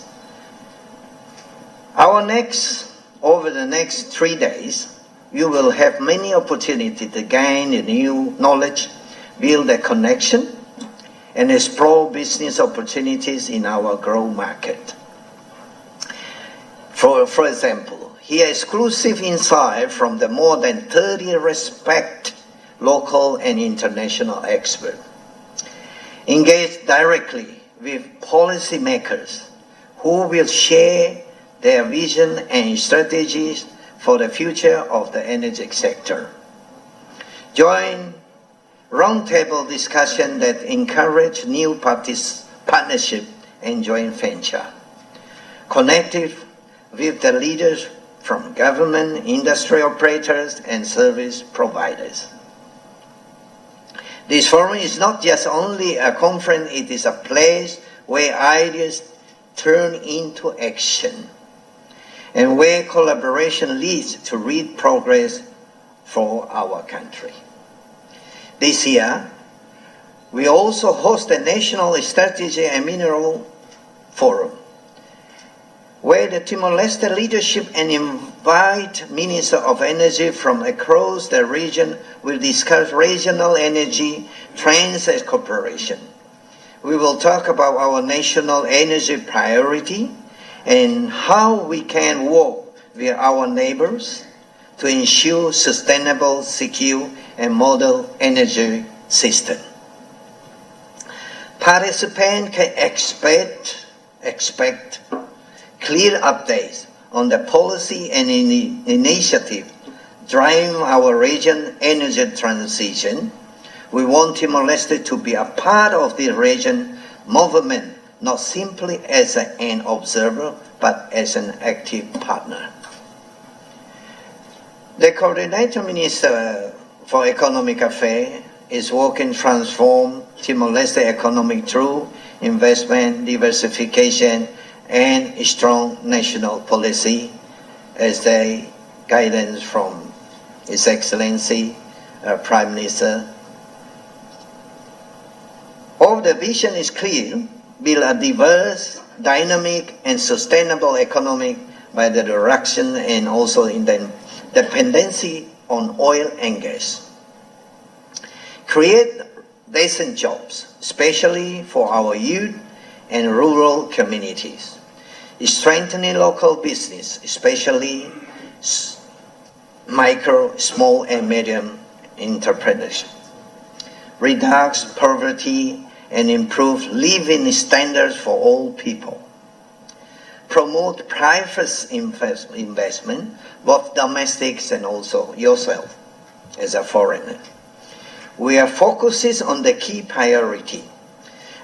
Over the next 3 days, you will have many opportunities to gain new knowledge, build a connection, and explore business opportunities in our growth market. For example, hear exclusive insight from the more than 30 respected local and international experts. Engage directly with policymakers who will share their vision and strategies for the future of the energy sector. Join roundtable discussion that encourage new partnership and joint venture. Connected with the leaders from government, industry operators, and service providers. This forum is not just only a conference, it is a place where ideas turn into action. and where collaboration leads to real progress for our country. This year, we also host a National Strategy and Mineral Forum, where the Timor-Leste leadership and invite Ministers of Energy from across the region will discuss regional energy trends and cooperation. We will talk about our national energy priority and how we can work with our neighbors to ensure sustainable, secure, and modern energy system. Participants can expect clear updates on the policy and initiative driving our region energy transition. We want Timor-Leste to be a part of the region movement, not simply as an observer, but as an active partner. The Coordinator Minister for Economic Affairs is working to transform Timor-Leste economy through investment, diversification, and strong national policy as the guidance from His Excellency Prime Minister. All the vision is clear: build a diverse, dynamic, and sustainable economy by the reduction and also in the dependency on oil and gas. Create decent jobs, especially for our youth and rural communities. Strengthening local business, especially micro, small, and medium entrepreneurship. Reduce poverty and improve living standards for all people. Promote private investment, both domestic and also yourself as a foreigner. We are focusing on the key priority: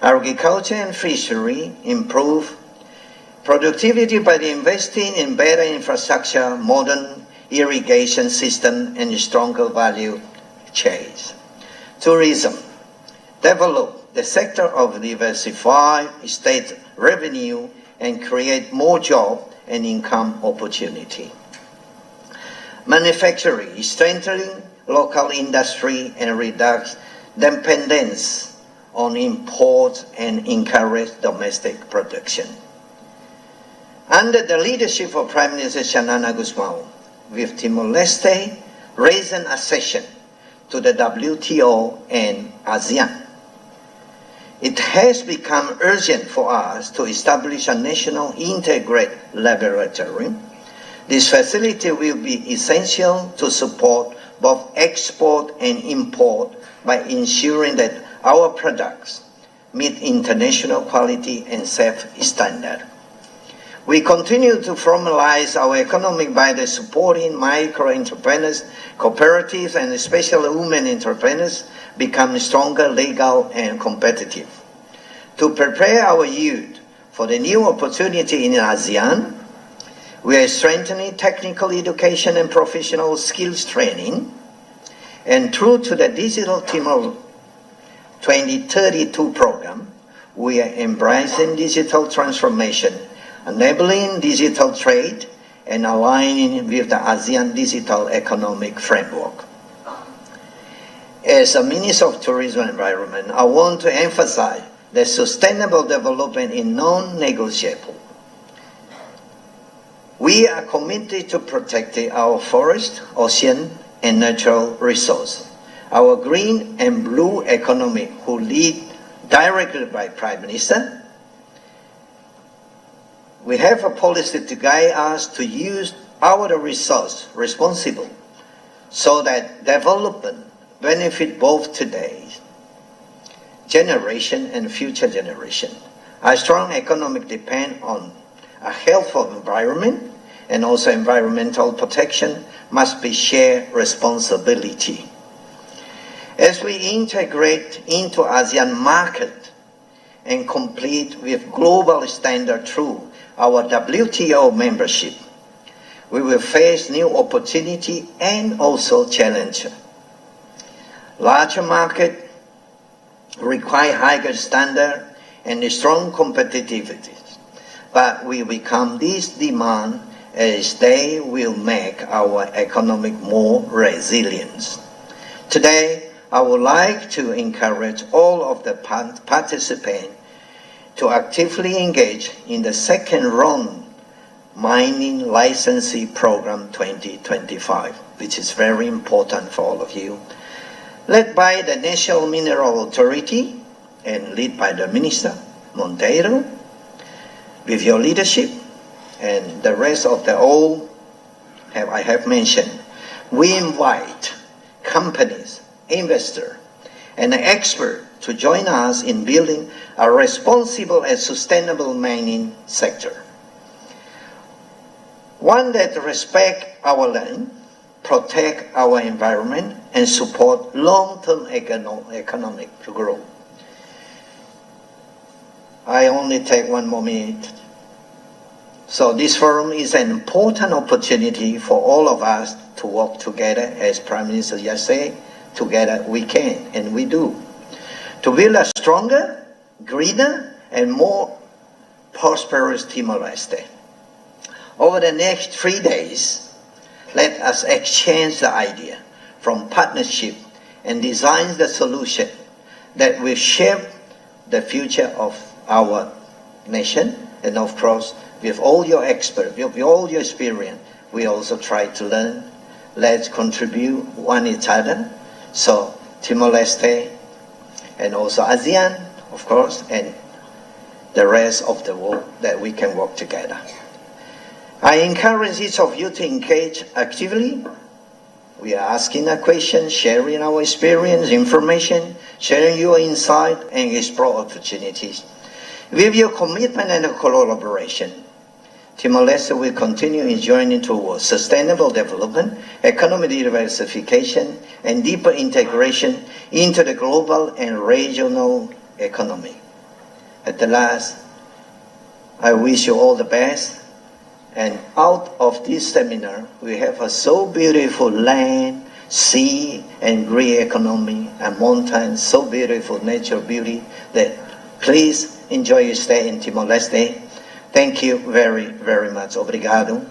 agriculture and fishery, improve productivity by investing in better infrastructure, modern irrigation system, and stronger value chains. Tourism, develop the sector of diversified state revenue and create more job and income opportunity. Manufacturing, strengthening local industry and reduce dependence on imports and encourage domestic production. Under the leadership of Prime Minister Xanana Gusmao, with Timor-Leste raising accession to the WTO and ASEAN, it has become urgent for us to establish a national integrated laboratory. This facility will be essential to support both export and import by ensuring that our products meet international quality and safe standards. We continue to formalize our economy by the supporting micro-entrepreneurs, cooperatives, and especially women entrepreneurs become stronger, legal, and competitive. To prepare our youth for the new opportunity in ASEAN, we are strengthening technical education and professional skills training, and through to the Digital Timor 2032 program, we are embracing digital transformation, enabling digital trade, and aligning with the ASEAN Digital Economic Framework. As a Minister of Tourism and Environment, I want to emphasize that sustainable development is non-negotiable. We are committed to protecting our forest, ocean, and natural resources. Our green and blue economy, who lead directly by Prime Minister. We have a policy to guide us to use our resource responsibly so that development benefit both today's generation and future generation. A strong economic depend on a healthful environment, and also environmental protection must be shared responsibility. As we integrate into ASEAN market and compete with global standard through our WTO membership, we will face new opportunity and also challenge. Larger market require higher standard and strong competitiveness, but we become this demand as they will make our economic more resilient. Today, I would like to encourage all of the participants to actively engage in the second round Mining Licensee Program 2025, which is very important for all of you. Led by the National Mineral Authority and led by the Minister Monteiro, with your leadership and the rest of the all I have mentioned, we invite companies, investors, and experts to join us in building a responsible and sustainable mining sector. One that respects our land, protect our environment, and support long-term economic growth. I only take 1 more minute. So this forum is an important opportunity for all of us to work together, as Prime Minister just said, together we can, and we do, to build a stronger, greener, and more prosperous Timor-Leste. Over the next 3 days, let us exchange the idea from partnership and design the solution that will shape the future of our nation. And of course, with all your experts, with all your experience, we also try to learn. Let's contribute one each other. So Timor-Leste and also ASEAN, of course, and the rest of the world, that we can work together. I encourage each of you to engage actively. We are asking a question, sharing our experience, information, sharing your insight, and explore opportunities. With your commitment and collaboration, Timor-Leste will continue its journey towards sustainable development, economic diversification, and deeper integration into the global and regional economy. At the last, I wish you all the best. And out of this seminar, we have a so beautiful land, sea, and great economy, and mountains, so beautiful natural beauty, that please enjoy your stay in Timor-Leste. Thank you very, very much. Obrigado.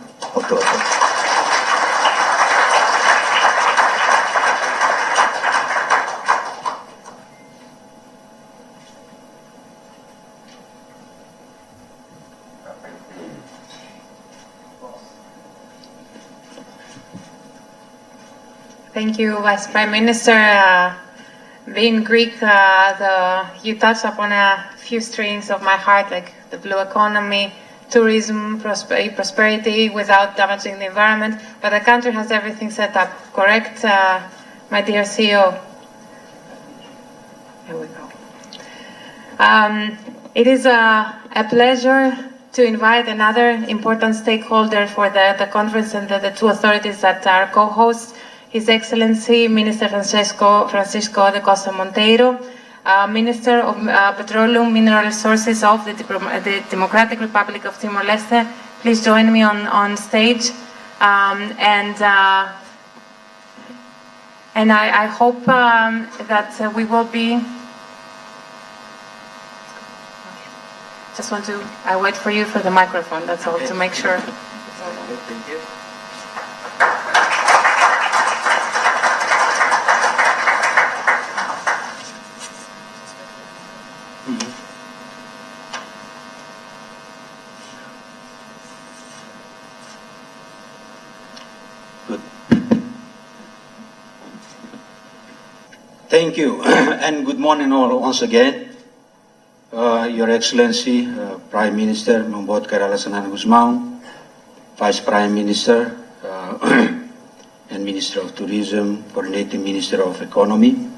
Thank you, Vice Prime Minister. Being Greek, you touched upon a few strings of my heart, like the blue economy, tourism, prosperity without damaging the environment. But the country has everything set up, correct, my dear CEO? Here we go. It is a pleasure to invite another important stakeholder for the conference and the two authorities that are co-hosts, His Excellency Minister Francisco de Costa Monteiro, Minister of Petroleum Mineral Resources of the Democratic Republic of Timor-Leste. Please join me on stage, and I hope that we will be. Just want to. I wait for you for the microphone. That's all, to make sure. Thank you. Thank you, and good morning all once again. Your Excellency, Prime Minister Mambot Karalasanan Guzmão, Vice Prime Minister and Minister of Tourism, Coordinating Minister of Economy,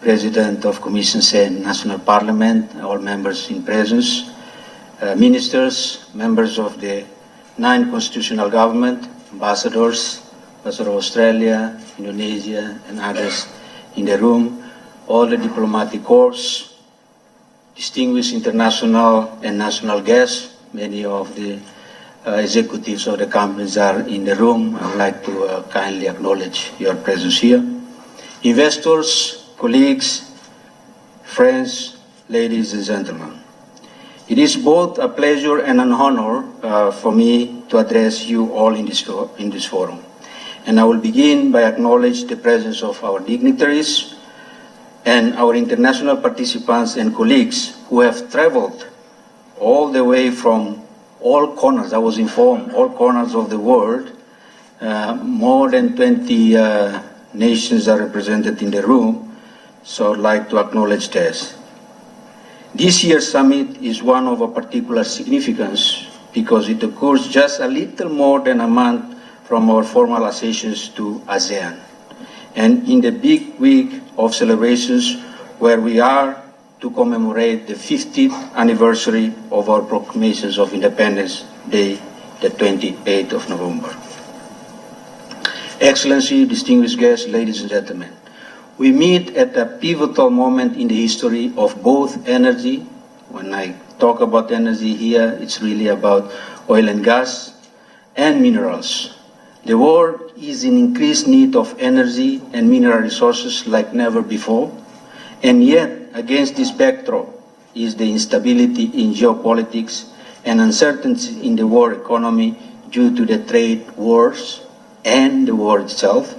President of Commission and National Parliament, all members in presence, ministers, members of the 9 constitutional government, ambassadors, Ambassador of Australia, Indonesia, and others in the room, all the diplomatic corps, distinguished international and national guests, many of the executives of the companies are in the room. I would like to kindly acknowledge your presence here. Investors, colleagues, friends, ladies and gentlemen. It is both a pleasure and an honor for me to address you all in this forum. And I will begin by acknowledging the presence of our dignitaries and our international participants and colleagues who have traveled all the way from all corners, I was informed, all corners of the world. More than 20 nations are represented in the room, so I'd like to acknowledge this. This year's summit is one of a particular significance because it occurs just a little more than a month from our formal accessions to ASEAN, and in the big week of celebrations where we are to commemorate the 50th anniversary of our proclamations of Independence Day, the 28th of November. Excellency, distinguished guests, ladies and gentlemen, we meet at a pivotal moment in the history of both energy. When I talk about energy here, it's really about oil and gas and minerals. The world is in increased need of energy and mineral resources like never before, and yet against this backdrop is the instability in geopolitics and uncertainty in the world economy due to the trade wars and the war itself.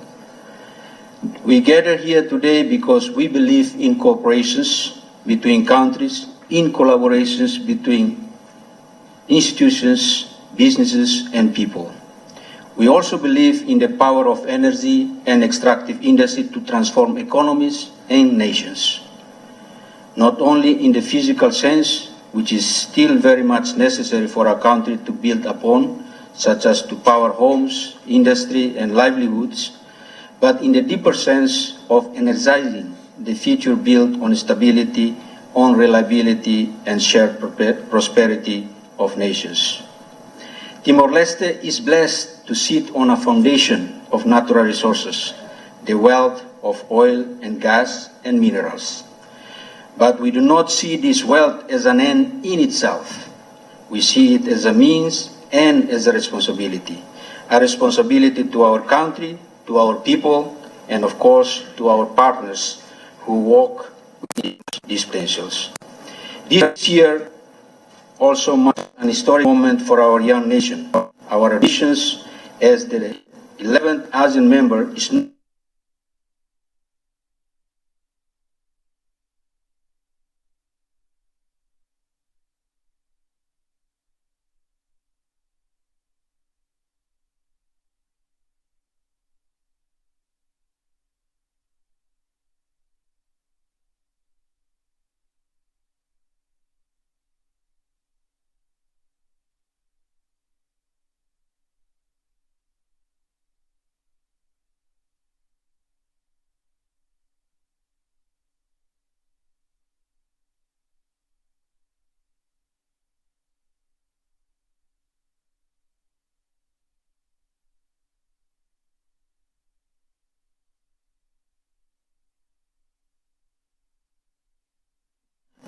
We gather here today because we believe in cooperations between countries, in collaborations between institutions, businesses, and people. We also believe in the power of energy and extractive industry to transform economies and nations. Not only in the physical sense, which is still very much necessary for our country to build upon, such as to power homes, industry, and livelihoods, but in the deeper sense of energizing the future built on stability, on reliability, and shared prosperity of nations. Timor-Leste is blessed to sit on a foundation of natural resources, the wealth of oil and gas and minerals. But we do not see this wealth as an end in itself. We see it as a means and as a responsibility to our country, to our people, and of course to our partners who walk with these potentials. This year also marks an historic moment for our young nation. Our ambitions as the 11th ASEAN member is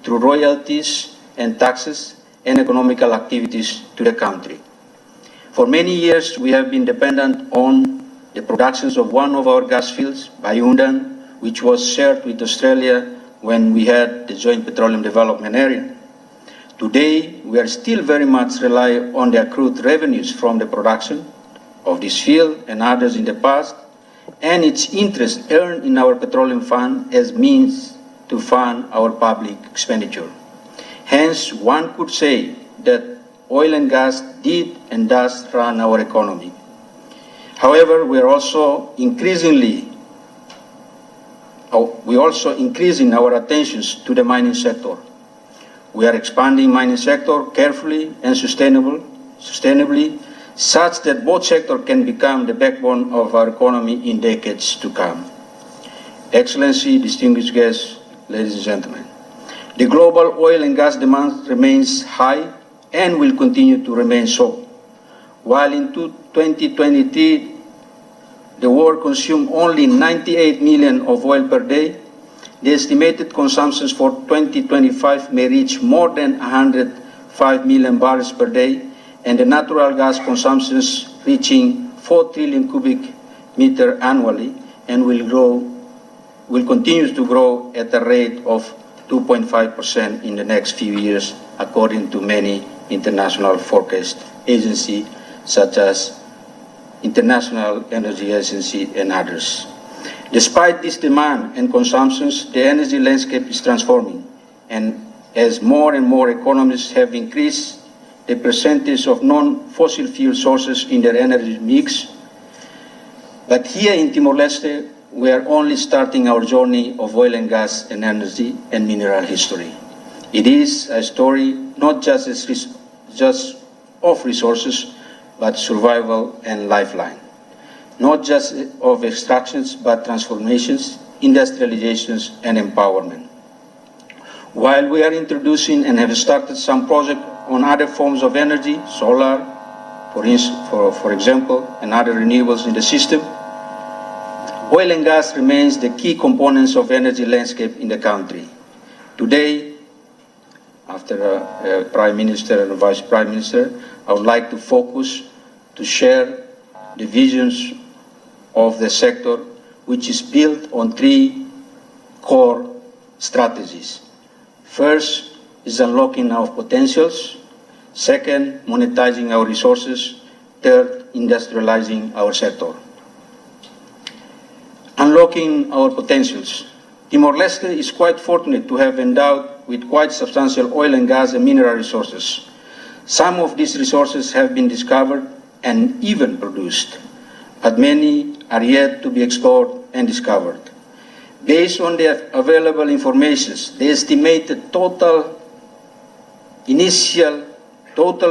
through royalties and taxes and economical activities to the country. For many years, we have been dependent on the productions of one of our gas fields, Bayundan, which was shared with Australia when we had the Joint Petroleum Development Area. Today, we are still very much rely on the accrued revenues from the production of this field and others in the past, and its interest earned in our petroleum fund as means to fund our public expenditure. Hence, one could say that oil and gas did and does run our economy. However, we are also increasing our attentions to the mining sector. We are expanding mining sector carefully and sustainably, such that both sectors can become the backbone of our economy in decades to come. Excellency, distinguished guests, ladies and gentlemen, the global oil and gas demand remains high and will continue to remain so. While in 2023, the world consumed only 98 million of oil per day, the estimated consumptions for 2025 may reach more than 105 million barrels per day, and the natural gas consumptions reaching 4 trillion cubic meters annually and will continue to grow at a rate of 2.5% in the next few years, according to many international forecast agencies such as International Energy Agency and others. Despite this demand and consumptions, the energy landscape is transforming, and as more and more economies have increased the percentage of non-fossil fuel sources in their energy mix. But here in Timor-Leste, we are only starting our journey of oil and gas and energy and mineral history. It is a story not just of resources, but survival and lifeline. Not just of extractions, but transformations, industrializations, and empowerment. While we are introducing and have started some projects on other forms of energy, solar, for example, and other renewables in the system, oil and gas remains the key components of energy landscape in the country. Today, after Prime Minister and Vice Prime Minister, I would like to focus to share the visions of the sector, which is built on three core strategies. First is unlocking our potentials. Second, monetizing our resources. Third, industrializing our sector. Unlocking our potentials. Timor-Leste is quite fortunate to have endowed with quite substantial oil and gas and mineral resources. Some of these resources have been discovered and even produced, but many are yet to be explored and discovered. Based on the available information, the estimated total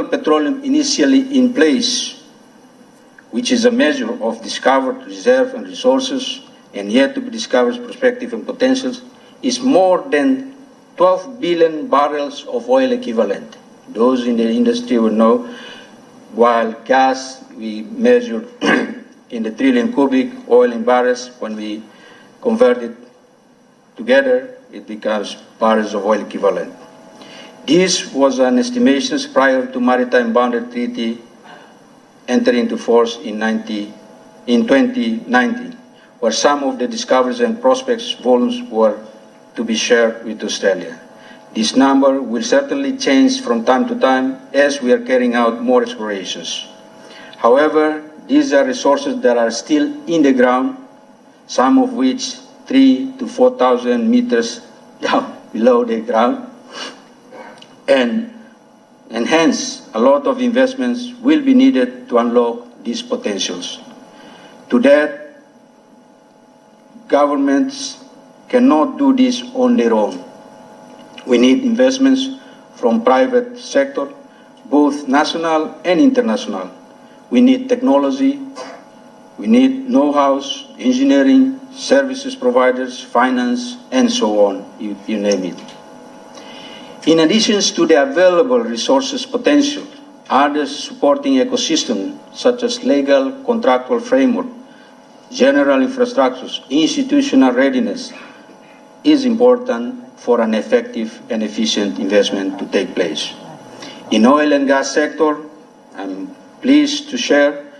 petroleum initially in place, which is a measure of discovered reserve and resources and yet to be discovered prospective and potentials, is more than 12 billion barrels of oil equivalent. Those in the industry will know, while gas we measure in the trillion cubic, oil in barrels, when we convert it together, it becomes barrels of oil equivalent. This was an estimation prior to Maritime Boundary Treaty entering into force in 2019, where some of the discoveries and prospects volumes were to be shared with Australia. This number will certainly change from time to time as we are carrying out more explorations. However, these are resources that are still in the ground, some of which 3,000 to 4,000 meters down below the ground, and hence a lot of investments will be needed to unlock these potentials. To that, governments cannot do this on their own. We need investments from private sector, both national and international. We need technology, we need know-how, engineering, services providers, finance, and so on, you name it. In addition to the available resources potential, other supporting ecosystems such as legal, contractual framework, general infrastructures, institutional readiness is important for an effective and efficient investment to take place. In oil and gas sector, I'm pleased to share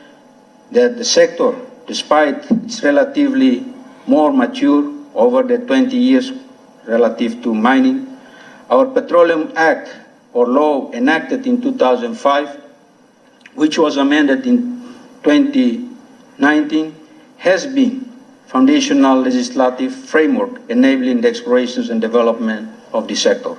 that the sector, despite its relatively more mature over the 20 years relative to mining, our Petroleum Act or law enacted in 2005, which was amended in 2019, has been foundational legislative framework enabling the explorations and development of the sector.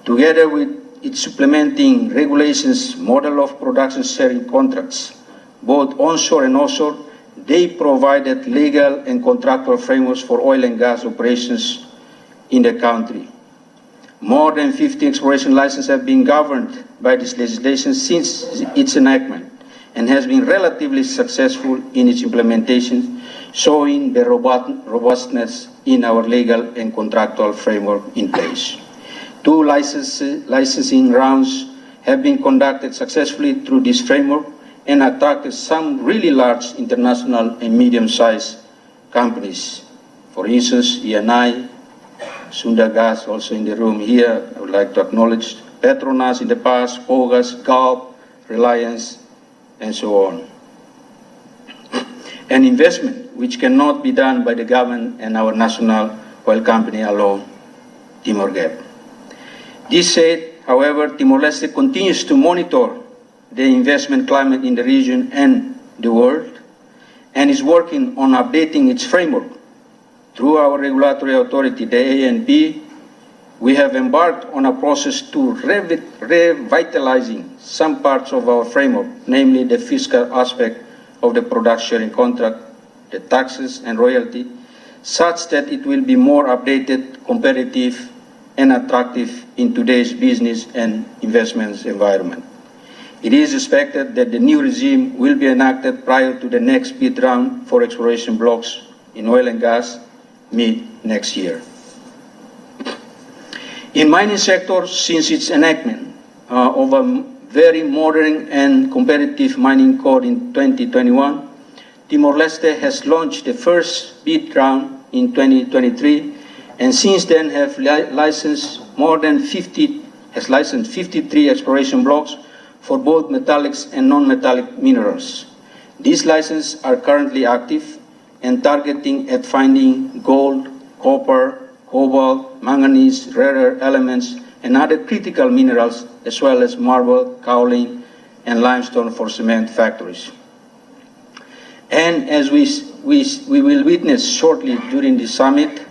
Together with its supplementing regulations model of production sharing contracts, both onshore and offshore, they provided legal and contractual frameworks for oil and gas operations in the country. More than 50 exploration licenses have been governed by this legislation since its enactment and has been relatively successful in its implementation, showing the robustness in our legal and contractual framework in place. 2 licensing rounds have been conducted successfully through this framework and attracted some really large international and medium-sized companies. For instance, ENI, Sunda Gas, also in the room here, I would like to acknowledge Petronas in the past, Pogas, Gulf, Reliance, and so on. An investment which cannot be done by the government and our national oil company alone. Timor Gap. This said, however, Timor-Leste continues to monitor the investment climate in the region and the world, and is working on updating its framework. Through our regulatory authority, the ANP, we have embarked on a process to revitalizing some parts of our framework, namely the fiscal aspect of the product sharing contract, the taxes and royalty, such that it will be more updated, competitive, and attractive in today's business and investments environment. It is expected that the new regime will be enacted prior to the next bid round for exploration blocks in oil and gas mid-next year. In mining sector, since its enactment of a very modern and competitive mining code in 2021, Timor-Leste has launched the first bid round in 2023, and since then have licensed 53 exploration blocks for both metallics and non-metallic minerals. These licenses are currently active and targeting at finding gold, copper, cobalt, manganese, rare earth elements, and other critical minerals, as well as marble, kaolin, and limestone for cement factories. And as we will witness shortly during the summit,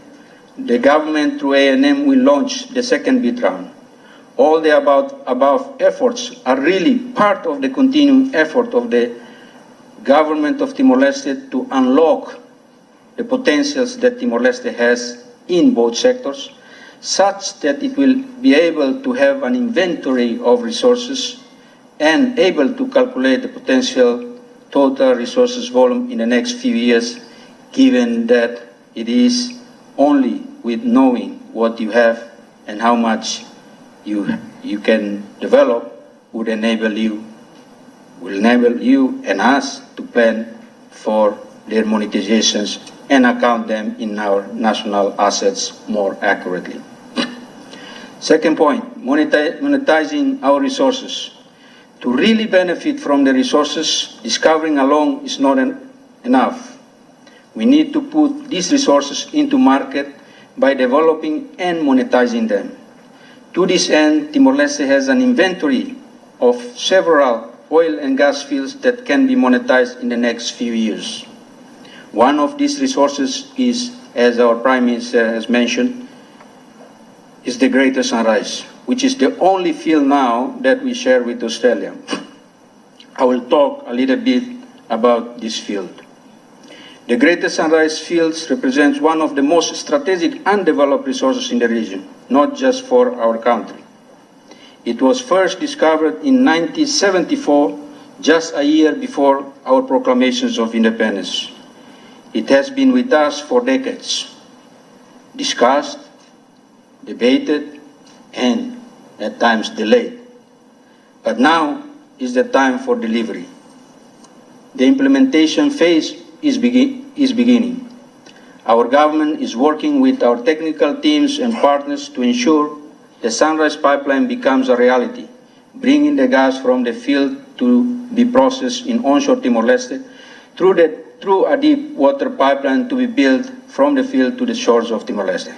the government through A&M will launch the second bid round. All the above efforts are really part of the continuing effort of the government of Timor-Leste to unlock the potentials that Timor-Leste has in both sectors, such that it will be able to have an inventory of resources and able to calculate the potential total resources volume in the next few years, given that it is only with knowing what you have and how much you can develop will enable you and us to plan for their monetizations and account them in our national assets more accurately. Second point, monetizing our resources. To really benefit from the resources, discovering alone is not enough. We need to put these resources into market by developing and monetizing them. To this end, Timor-Leste has an inventory of several oil and gas fields that can be monetized in the next few years. One of these resources is, as our Prime Minister has mentioned, is the Greater Sunrise, which is the only field now that we share with Australia. I will talk a little bit about this field. The Greater Sunrise fields represents one of the most strategic undeveloped resources in the region, not just for our country. It was first discovered in 1974, just a year before our proclamations of independence. It has been with us for decades, discussed, debated, and at times delayed. But now is the time for delivery. The implementation phase is beginning. Our government is working with our technical teams and partners to ensure the Sunrise Pipeline becomes a reality, bringing the gas from the field to be processed in onshore Timor-Leste through a deep water pipeline to be built from the field to the shores of Timor-Leste.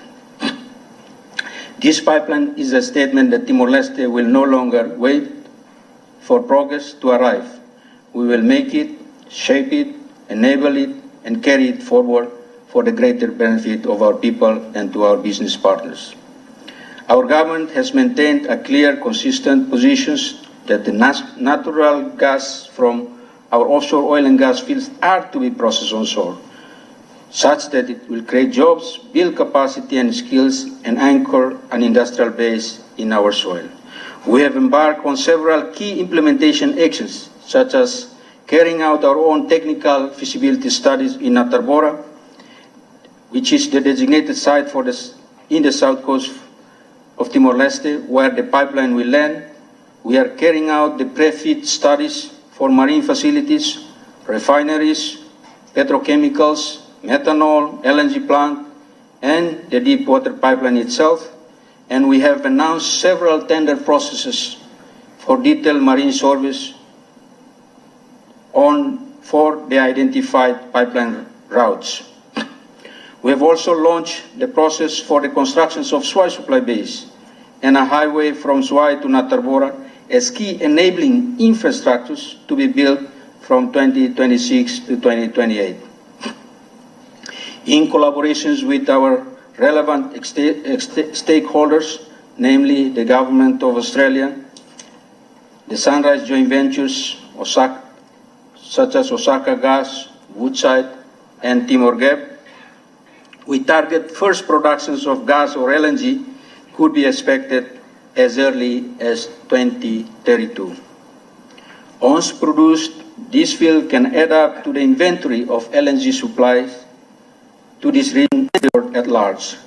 This pipeline is a statement that Timor-Leste will no longer wait for progress to arrive. We will make it, shape it, enable it, and carry it forward for the greater benefit of our people and to our business partners. Our government has maintained a clear, consistent positions that the natural gas from our offshore oil and gas fields are to be processed onshore, such that it will create jobs, build capacity and skills, and anchor an industrial base in our soil. We have embarked on several key implementation actions, such as carrying out our own technical feasibility studies in Atarbora, which is the designated site in the south coast of Timor-Leste, where the pipeline will land. We are carrying out the pre-FEED studies for marine facilities, refineries, petrochemicals, methanol, LNG plant, and the deep water pipeline itself. And we have announced several tender processes for detailed marine service for the identified pipeline routes. We have also launched the process for the construction of Swai Supply Base and a highway from Swai to Natarbora as key enabling infrastructures to be built from 2026 to 2028. In collaborations with our relevant stakeholders, namely the Government of Australia, the Sunrise Joint Ventures, such as Osaka Gas, Woodside, and Timor-Gap, we target first productions of gas or LNG could be expected as early as 2032. Once produced, this field can add up to the inventory of LNG supplies to this region at large.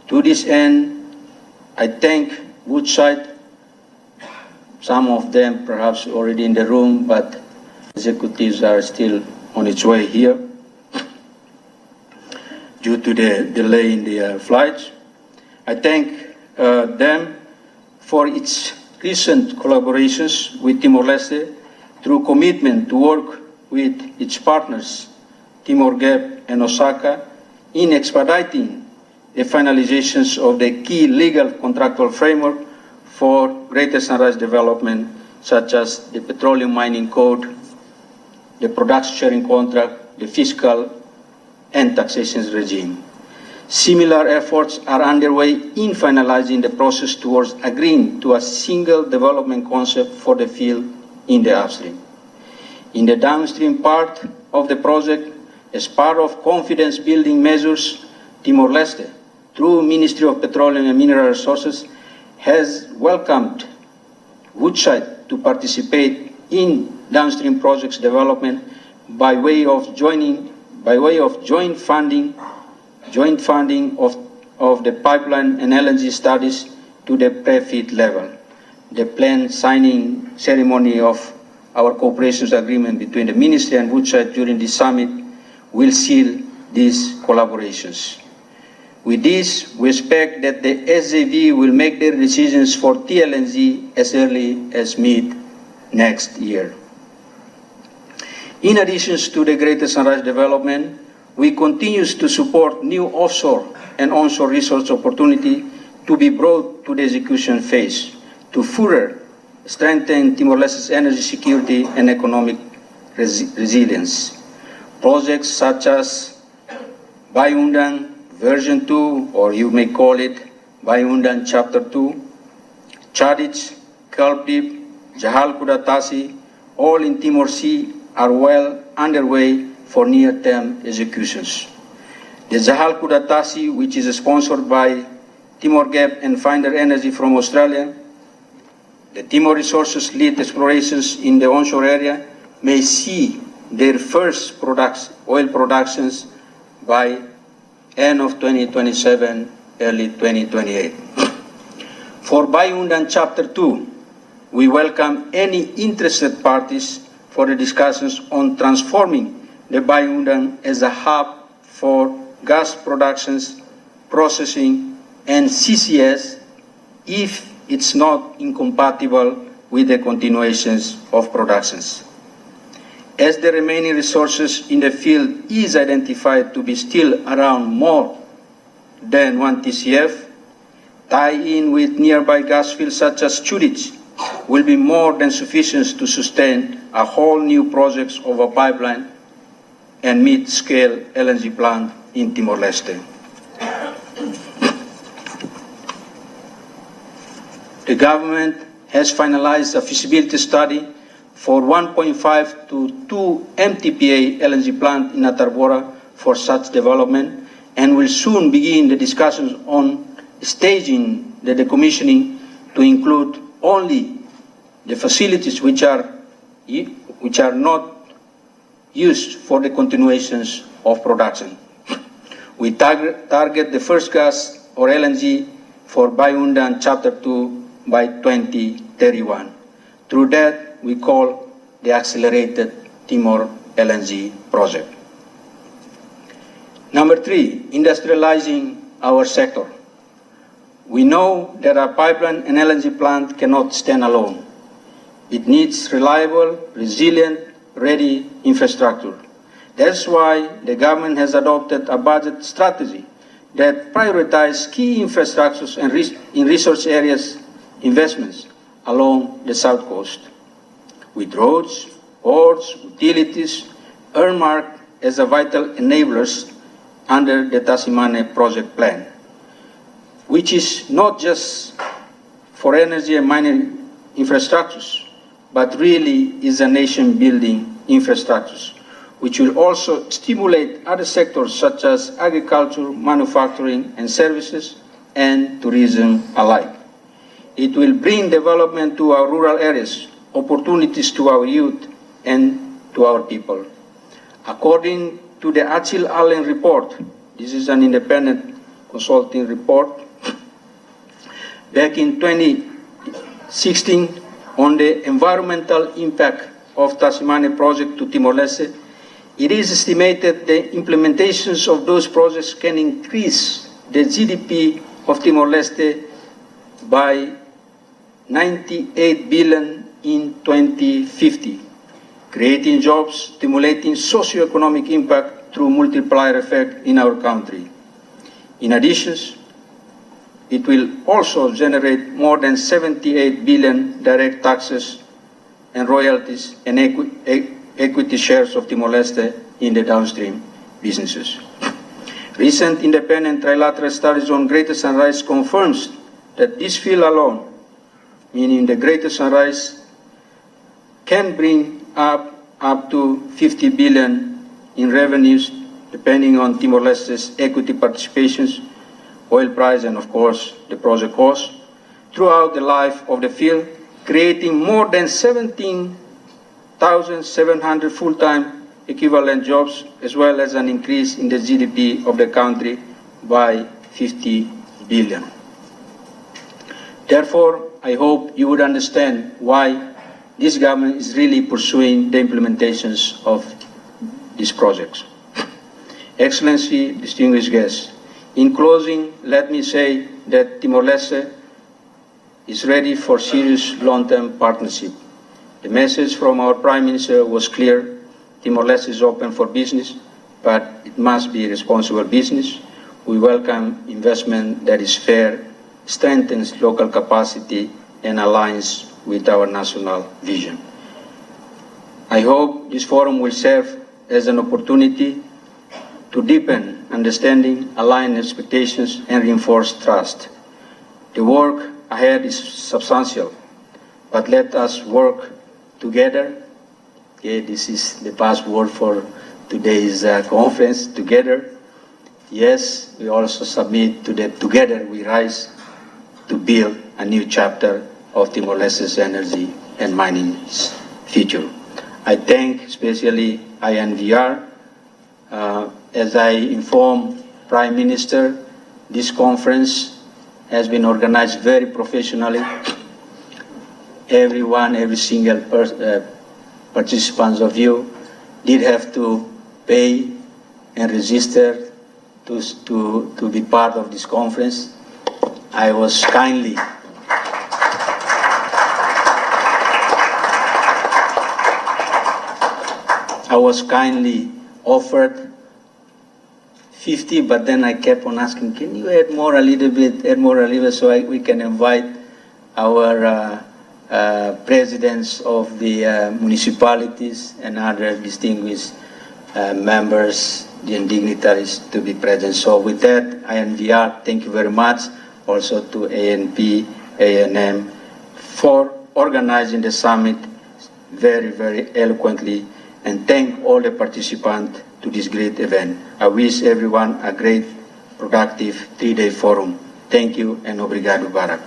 To this end, I thank Woodside, some of them perhaps already in the room, but executives are still on its way here due to the delay in the flights. I thank them for its recent collaborations with Timor-Leste through commitment to work with its partners, Timor-Gap and Osaka, in expediting the finalizations of the key legal contractual framework for Greater Sunrise development, such as the Petroleum Mining Code, the Production Sharing Contract, the fiscal and taxation regime. Similar efforts are underway in finalizing the process towards agreeing to a single development concept for the field in the upstream. In the downstream part of the project, as part of confidence-building measures, Timor-Leste, through Ministry of Petroleum and Mineral Resources, has welcomed Woodside to participate in downstream projects development by way of joint funding of the pipeline and LNG studies to the pre-FEED level. The planned signing ceremony of our cooperation agreement between the Ministry and Woodside during the summit will seal these collaborations. With this, we expect that the SJV will make their decisions for TLNG as early as mid-next year. In addition to the Greater Sunrise development, we continue to support new offshore and onshore resource opportunity to be brought to the execution phase to further strengthen Timor-Leste's energy security and economic resilience. Projects such as Bayundang Version 2, or you may call it Bayundang Chapter 2, Chadich, Kalpdeep, Jahal Kudatasi, all in Timor Sea are well underway for near-term executions. The Jahal Kudatasi, which is sponsored by Timor-Gap and Finder Energy from Australia, the Timor Resources lead explorations in the onshore area may see their first oil productions by end of 2027, early 2028. For Bayundang Chapter 2, we welcome any interested parties for the discussions on transforming the Bayundang as a hub for gas productions, processing, and CCS if it's not incompatible with the continuations of productions. As the remaining resources in the field is identified to be still around more than 1 TCF, tie-in with nearby gas fields such as Chudich will be more than sufficient to sustain a whole new project of a pipeline and mid-scale LNG plant in Timor-Leste. The government has finalized a feasibility study for 1.5 to 2 MTPA LNG plant in Natarbora for such development, and will soon begin the discussions on staging the decommissioning to include only the facilities which are not used for the continuations of production. We target the first gas or LNG for Bayundang Chapter 2 by 2031. Through that, we call the Accelerated Timor LNG project. Number 3, industrializing our sector. We know that a pipeline and LNG plant cannot stand alone. It needs reliable, resilient, ready infrastructure. That's why the government has adopted a budget strategy that prioritizes key infrastructures and in resource areas investments along the South Coast, with roads, ports, utilities earmarked as a vital enablers under the Tasimane project plan, which is not just for energy and mining infrastructures, but really is a nation-building infrastrucures, which will also stimulate other sectors such as agriculture, manufacturing and services, and tourism alike. It will bring development to our rural areas, opportunities to our youth and to our people. According to the Achille Allen report, this is an independent consulting report, back in 2016 on the environmental impact of Tasimane project to Timor-Leste, it is estimated the implementations of those projects can increase the GDP of Timor-Leste by 98 billion in 2050, creating jobs, stimulating socio-economic impact through multiplier effect in our country. In addition, it will also generate more than 78 billion direct taxes and royalties and equity shares of Timor-Leste in the downstream businesses. Recent independent trilateral studies on Greater Sunrise confirms that this field alone, meaning the Greater Sunrise, can bring up to 50 billion in revenues, depending on Timor-Leste's equity participations, oil price, and of course the project cost, throughout the life of the field, creating more than 17,700 full-time equivalent jobs, as well as an increase in the GDP of the country by 50 billion. Therefore, I hope you would understand why this government is really pursuing the implementations of these projects. Excellency, distinguished guests, in closing, let me say that Timor-Leste is ready for serious long-term partnership. The message from our Prime Minister was clear. Timor-Leste is open for business, but it must be responsible business. We welcome investment that is fair, strengthens local capacity, and aligns with our national vision. I hope this forum will serve as an opportunity to deepen understanding, align expectations, and reinforce trust. The work ahead is substantial, but let us work together. Okay, this is the password for today's conference, together. Yes, we also submit to that together we rise to build a new chapter of Timor-Leste's energy and mining future. I thank especially INVR. As I inform Prime Minister, this conference has been organized very professionally. Everyone, every single participant of you did have to pay and register to be part of this conference. I was kindly offered 50, but then I kept on asking, can you add more a little bit, so we can invite our presidents of the municipalities and other distinguished members and dignitaries to be present. So with that, INVR, thank you very much. Also to ANP, ANM, for organizing the summit very, very eloquently, and thank all the participants to this great event. I wish everyone a great, productive 3-day forum. Thank you, and obrigado, Barak.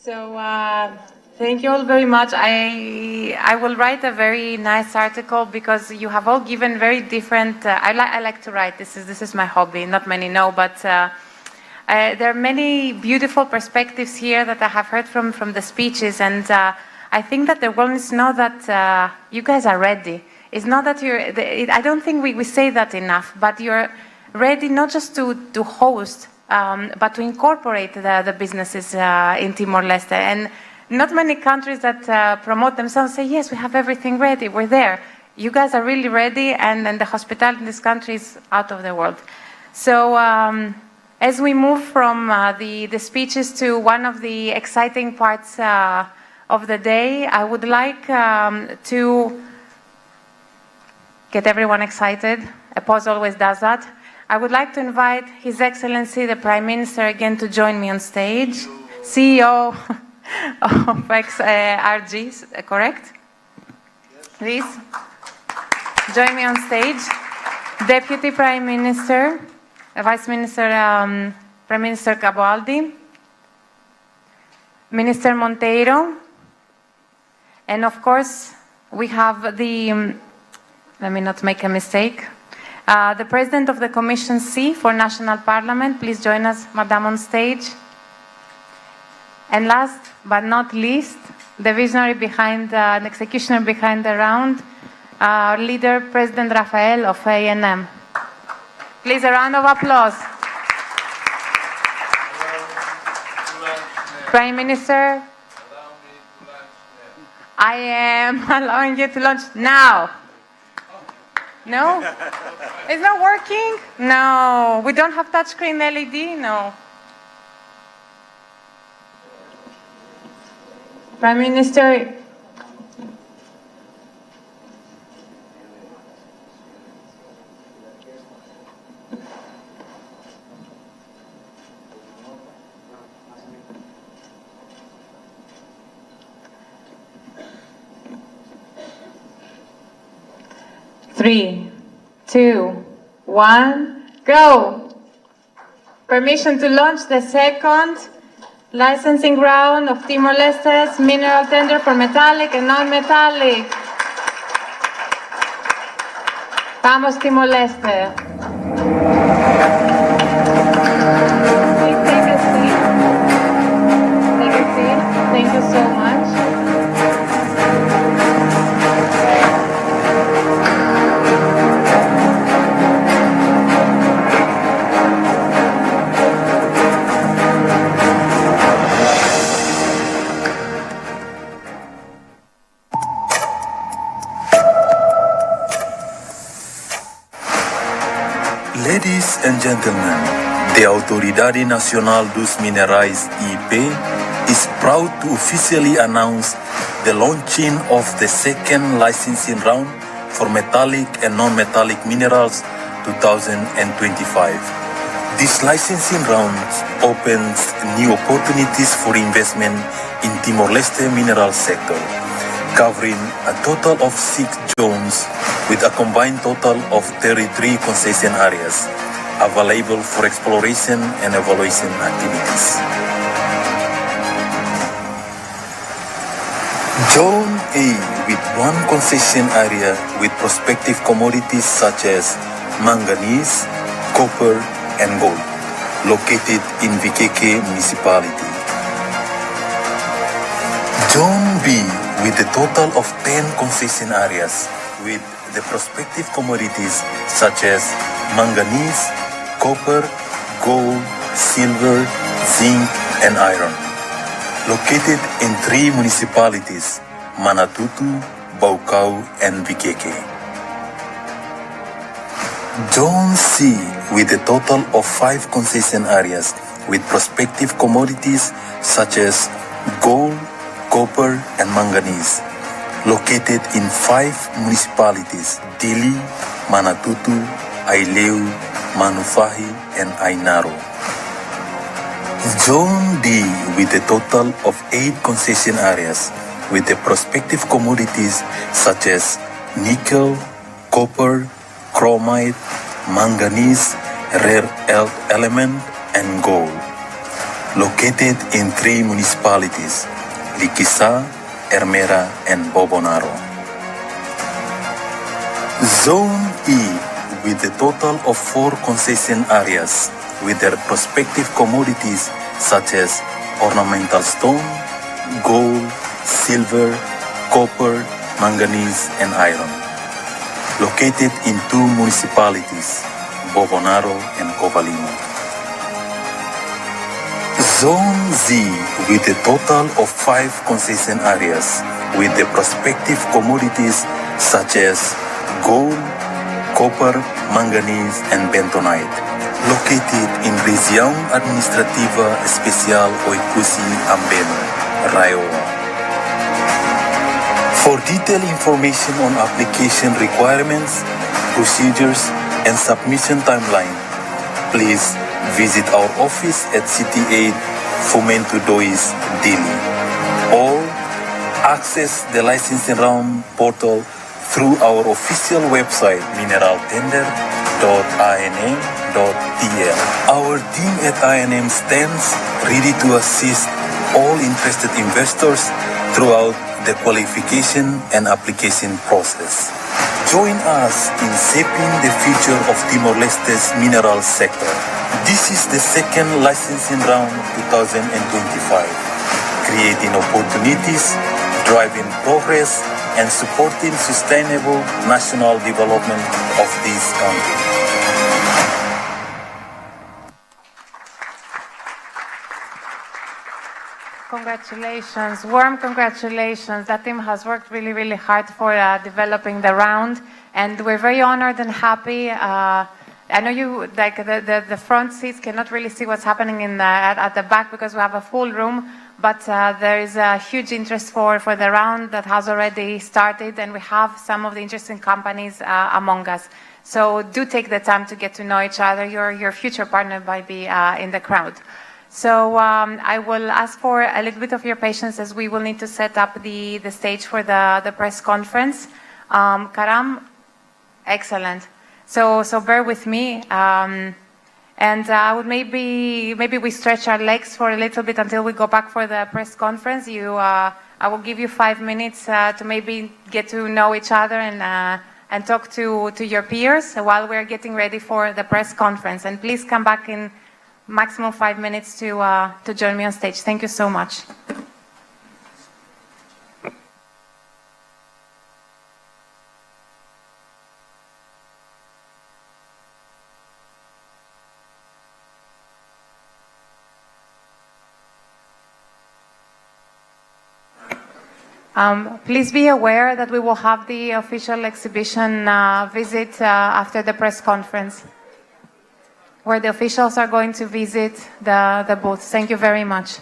So Thank you all very much. I will write a very nice article because you have all given very different. I like to write. This is my hobby. Not many know, but there are many beautiful perspectives here that I have heard from the speeches, and I think that the world needs to know that you guys are ready. It's not that I don't think we say that enough, but you're ready not just to host, but to incorporate the businesses in Timor-Leste. And not many countries that promote themselves say, yes, we have everything ready, we're there. You guys are really ready, and the hospitality in this country is out of the world. So as we move from the speeches to one of the exciting parts of the day, I would like to get everyone excited. A pause always does that. I would like to invite His Excellency, the Prime Minister, again to join me on stage. CEO of RG, correct? Please join me on stage. Deputy Prime Minister, Vice Minister, Prime Minister Caboaldi, Minister Monteiro, and of course we have the, let me not make a mistake, the President of the Commission C for National Parliament. Please join us, Madam, on stage. And last but not least, the visionary behind, the executioner behind the round, our leader, President Rafael of ANM. Please, a round of applause. Prime Minister, I am allowing you to launch now. No? It's not working? No. We don't have touchscreen LED? No. Prime Minister, Three, two, one, go! Permission to launch the second licensing round of Timor-Leste's mineral tender for metallic and non-metallic. Vamos, Timor-Leste. Please take a seat. Take a seat. Thank you so much. Ladies and gentlemen, the Autoridade Nacional dos Minerais (IP) is proud to officially announce the launching of the second licensing round for metallic and non-metallic minerals 2025. This licensing round opens new opportunities for investment in Timor-Leste mineral sector, covering a total of 6 zones with a combined total of 33 concession areas available for exploration and evaluation activities. Zone A with 1 concession area with prospective commodities such as manganese, copper, and gold, located in Vikeke municipality. Zone B with a total of 10 concession areas with the prospective commodities such as manganese, copper, gold, silver, zinc, and iron, located in 3 municipalities, Manatutu, Baucau, and Vikeke. Zone C with a total of 5 concession areas with prospective commodities such as gold, copper, and manganese, located in 5 municipalities, Dili, Manatutu, Aileu, Manufahi, and Ainaro. Zone D with a total of 8 concession areas with the prospective commodities such as nickel, copper, chromite, manganese, rare earth element, and gold, located in 3 municipalities, Likisa, Ermera, and Bobonaro. Zone E, with a total of 4 concession areas, with their prospective commodities such as ornamental stone, gold, silver, copper, manganese, and iron. Located in 2 municipalities, Bobonaro and Covalino. Zone Z, with a total of 5 concession areas, with the prospective commodities such as gold, copper, manganese, and bentonite, located in Região Administrativa Especial Oicusi Ambeno, Raioa. For detailed information on application requirements, procedures, and submission timeline, please visit our office at City 8 Fomento 2 Dili, or access the licensing round portal through our official website mineraltender.inm.tl. Our team at INM stands ready to assist all interested investors throughout the qualification and application process. Join us in shaping the future of Timor-Leste's mineral sector. This is the second licensing round 2025, creating opportunities, driving progress, and supporting sustainable national development of this country. Congratulations, warm congratulations. That team has worked really, really hard for developing the round, and we're very honored and happy. I know you, like the front seats cannot really see what's happening at the back because we have a full room, but there is a huge interest for the round that has already started, and we have some of the interesting companies among us. So do take the time to get to know each other. Your future partner might be in the crowd. So I will ask for a little bit of your patience as we will need to set up the stage for the press conference. Karam, excellent. So bear with me. And I would maybe we stretch our legs for a little bit until we go back for the press conference. I will give you 5 minutes to maybe get to know each other and talk to your peers while we're getting ready for the press conference. And please come back in maximum 5 minutes to join me on stage. Thank you so much. Please be aware that we will have the official exhibition visit after the press conference, where the officials are going to visit the booth. Thank you very much.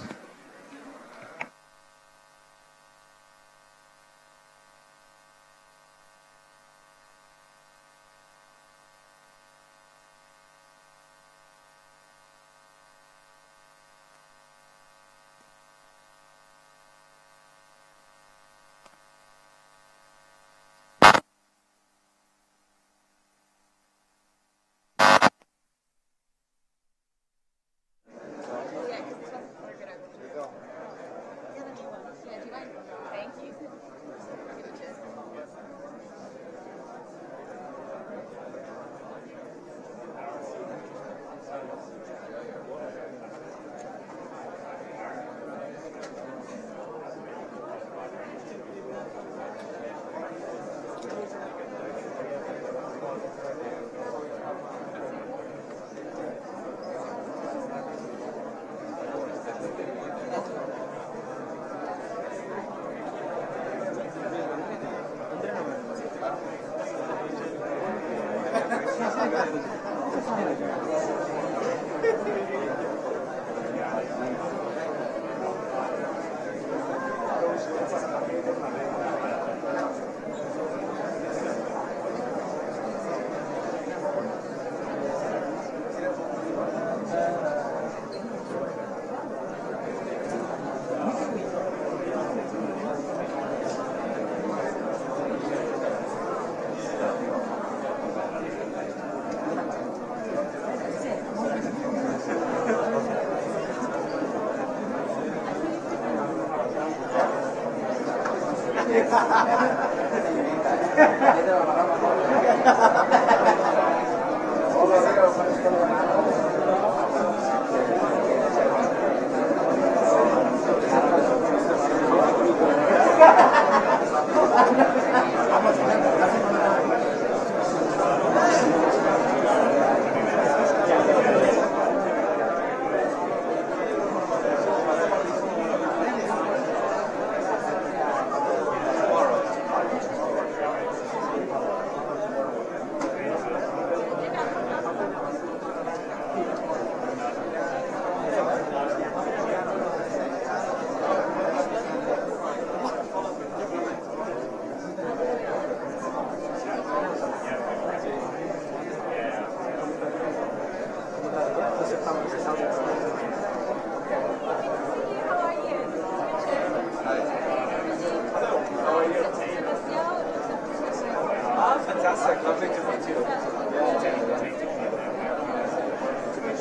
Fantastic, lovely to meet you.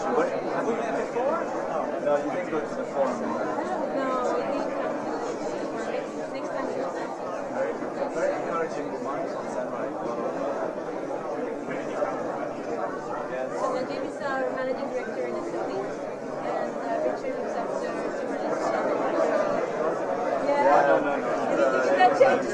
Have we met before? No, you didn't go to the forum. Very encouraging remarks on Samurai. So Najib is our managing director in Italy, and Richard looks after TIMOR-LESTE. Yeah, that changed.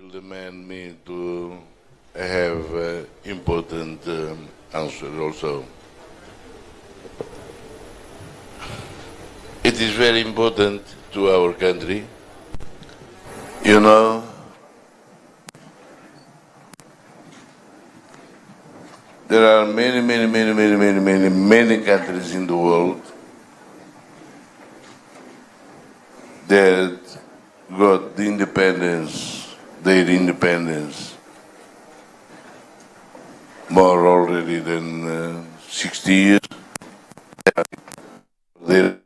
will demand me to have important answer also. It is very important to our country. You know, there are many countries in the world that got the independence, their independence, more already than 60 years. They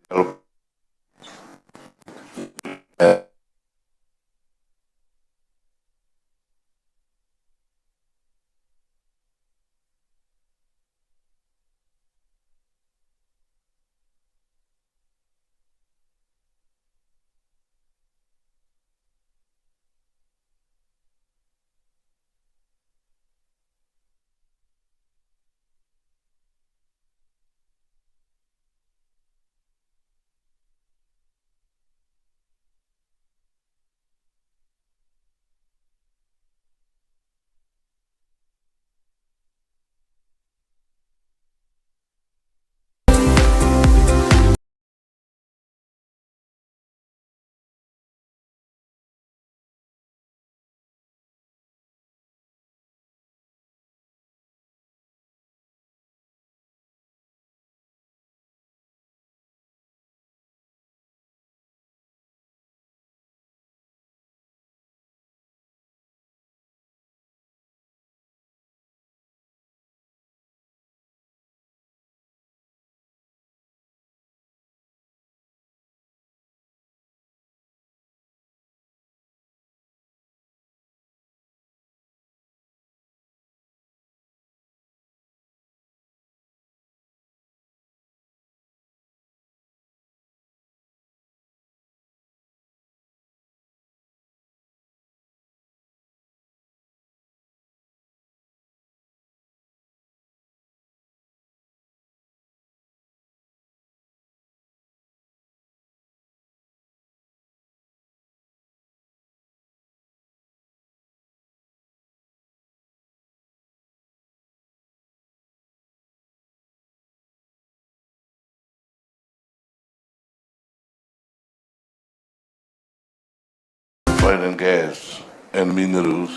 oil and gas and minerals,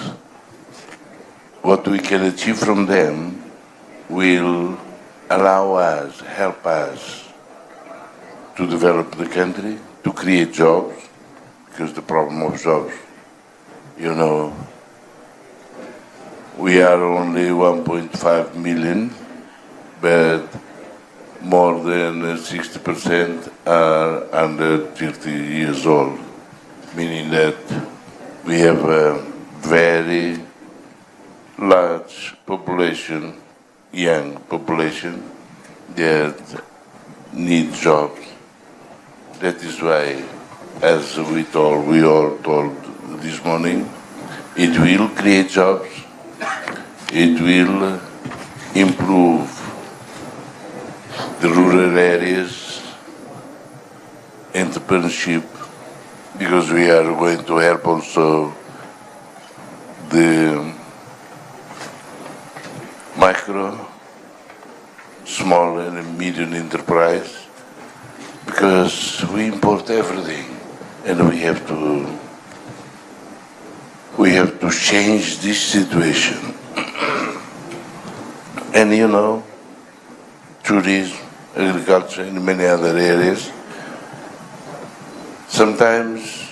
what we can achieve from them will allow us, help us to develop the country, to create jobs, because the problem of jobs, you know, we are only 1.5 million, but more than 60% are under 30 years old, meaning that we have a very large population, young population, that need jobs. That is why, as we all told this morning, it will create jobs, it will improve the rural areas, entrepreneurship, because we are going to help also the micro, small and medium enterprise, because we import everything and we have to change this situation. And you know, tourism, agriculture, and many other areas, sometimes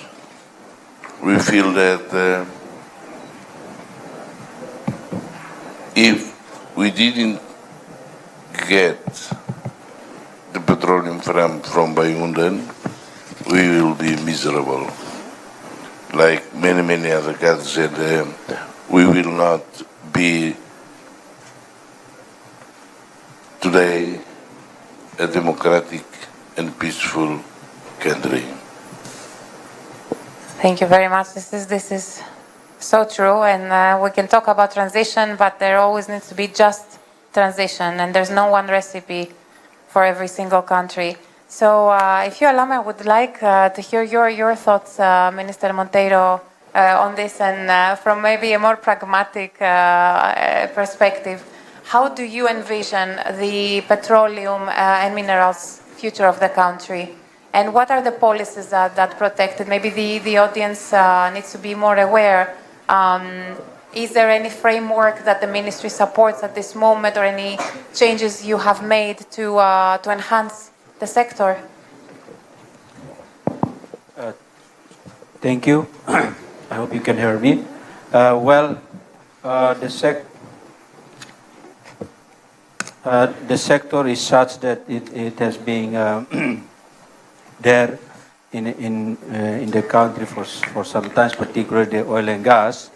we feel that if we didn't get the petroleum from Bayundan, we will be miserable, like many other countries, and we will not be today a democratic and peaceful country. Thank you very much. This is so true, and we can talk about transition, but there always needs to be just transition, and there's no one recipe for every single country. So if you allow me, I would like to hear your thoughts, Minister Monteiro, on this, and from maybe a more pragmatic perspective, how do you envision the petroleum and minerals future of the country? And what are the policies that protect it? Maybe the audience needs to be more aware. Is there any framework that the ministry supports at this moment, or any changes you have made to enhance the sector? Thank you. I hope you can hear me. The sector is such that it has been there in the country for some time, particularly the oil and gas.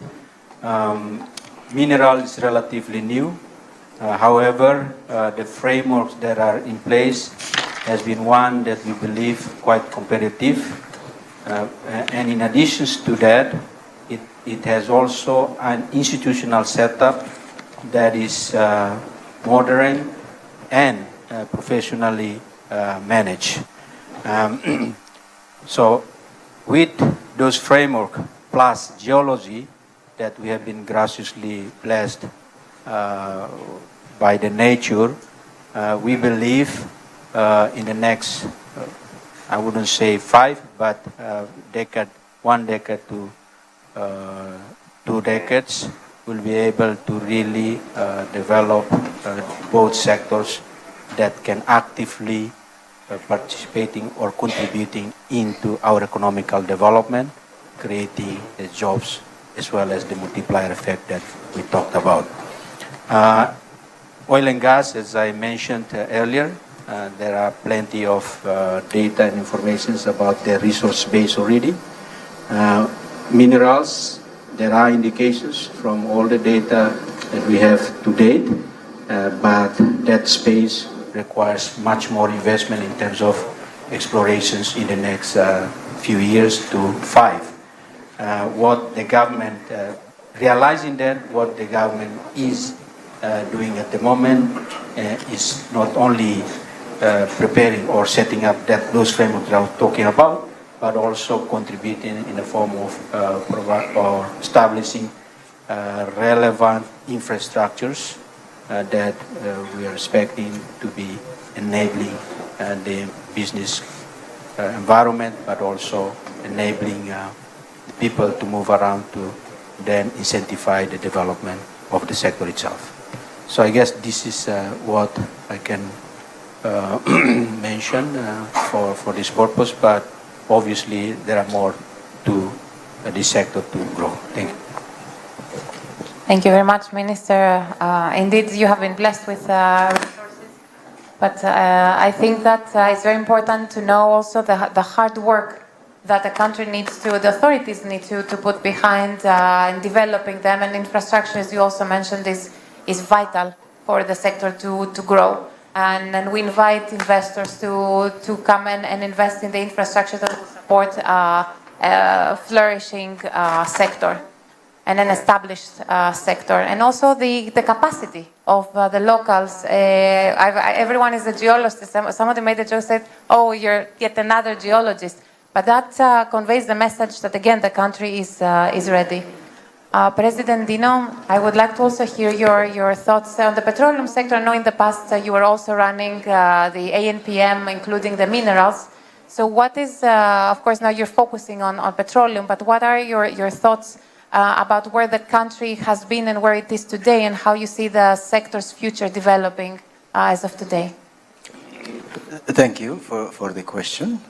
Mineral is relatively new. However, the frameworks that are in place has been one that we believe quite competitive. And in addition to that, it has also an institutional setup that is modern and professionally managed. So with those framework plus geology that we have been graciously blessed by the nature, we believe in the next, I wouldn't say 5, but one decade to 2 decades, we'll be able to really develop both sectors that can actively participating or contributing into our economical development, creating the jobs as well as the multiplier effect that we talked about. Oil and gas, as I mentioned earlier, there are plenty of data and information about the resource base already. Minerals, there are indications from all the data that we have to date, but that space requires much more investment in terms of explorations in the next few years to 5. What the government, realizing that what the government is doing at the moment is not only preparing or setting up those frameworks that I was talking about, but also contributing in the form of establishing relevant infrastructures that we are expecting to be enabling the business environment, but also enabling the people to move around to then incentivize the development of the sector itself. So I guess this is what I can mention for this purpose, but obviously there are more to this sector to grow. Thank you. Thank you very much, Minister. Indeed, you have been blessed with resources, but I think that it's very important to know also the hard work that the country needs to, the authorities need to put behind in developing them, and infrastructure, as you also mentioned, is vital for the sector to grow. And we invite investors to come in and invest in the infrastructure that will support a flourishing sector and an established sector, and also the capacity of the locals. Everyone is a geologist. Somebody made a joke, said, "Oh, you're yet another geologist," but that conveys the message that again the country is ready. President Dino, I would like to also hear your thoughts on the petroleum sector. I know in the past you were also running the ANPM, including the minerals. So what is, of course, now you're focusing on petroleum, but what are your thoughts about where the country has been and where it is today, and how you see the sector's future developing as of today? Thank you for the question.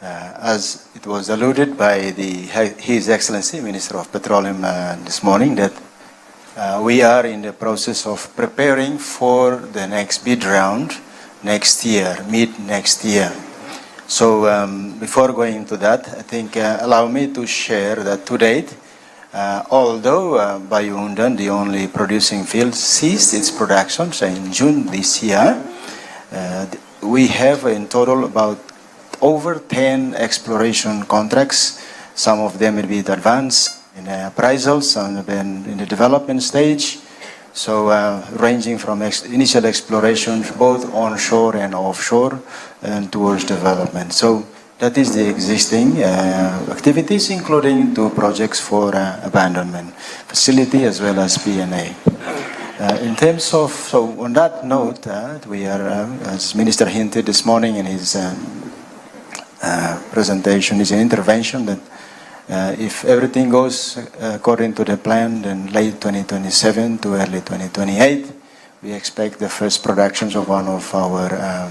As it was alluded by His Excellency Minister of Petroleum this morning, that we are in the process of preparing for the next bid round next year, mid-next year. So before going into that, I think allow me to share that to date, although Bayundan, the only producing field, ceased its production in June this year, we have in total about over 10 exploration contracts. Some of them will be advanced in appraisal, some have been in the development stage. So ranging from initial exploration, both onshore and offshore, and towards development. So That is the existing activities, including 2 projects for abandonment facility as well as P&A. In terms of, so on that note, we are, as Minister hinted this morning in his presentation, his intervention, that if everything goes according to the plan, then late 2027 to early 2028, we expect the first productions of one of our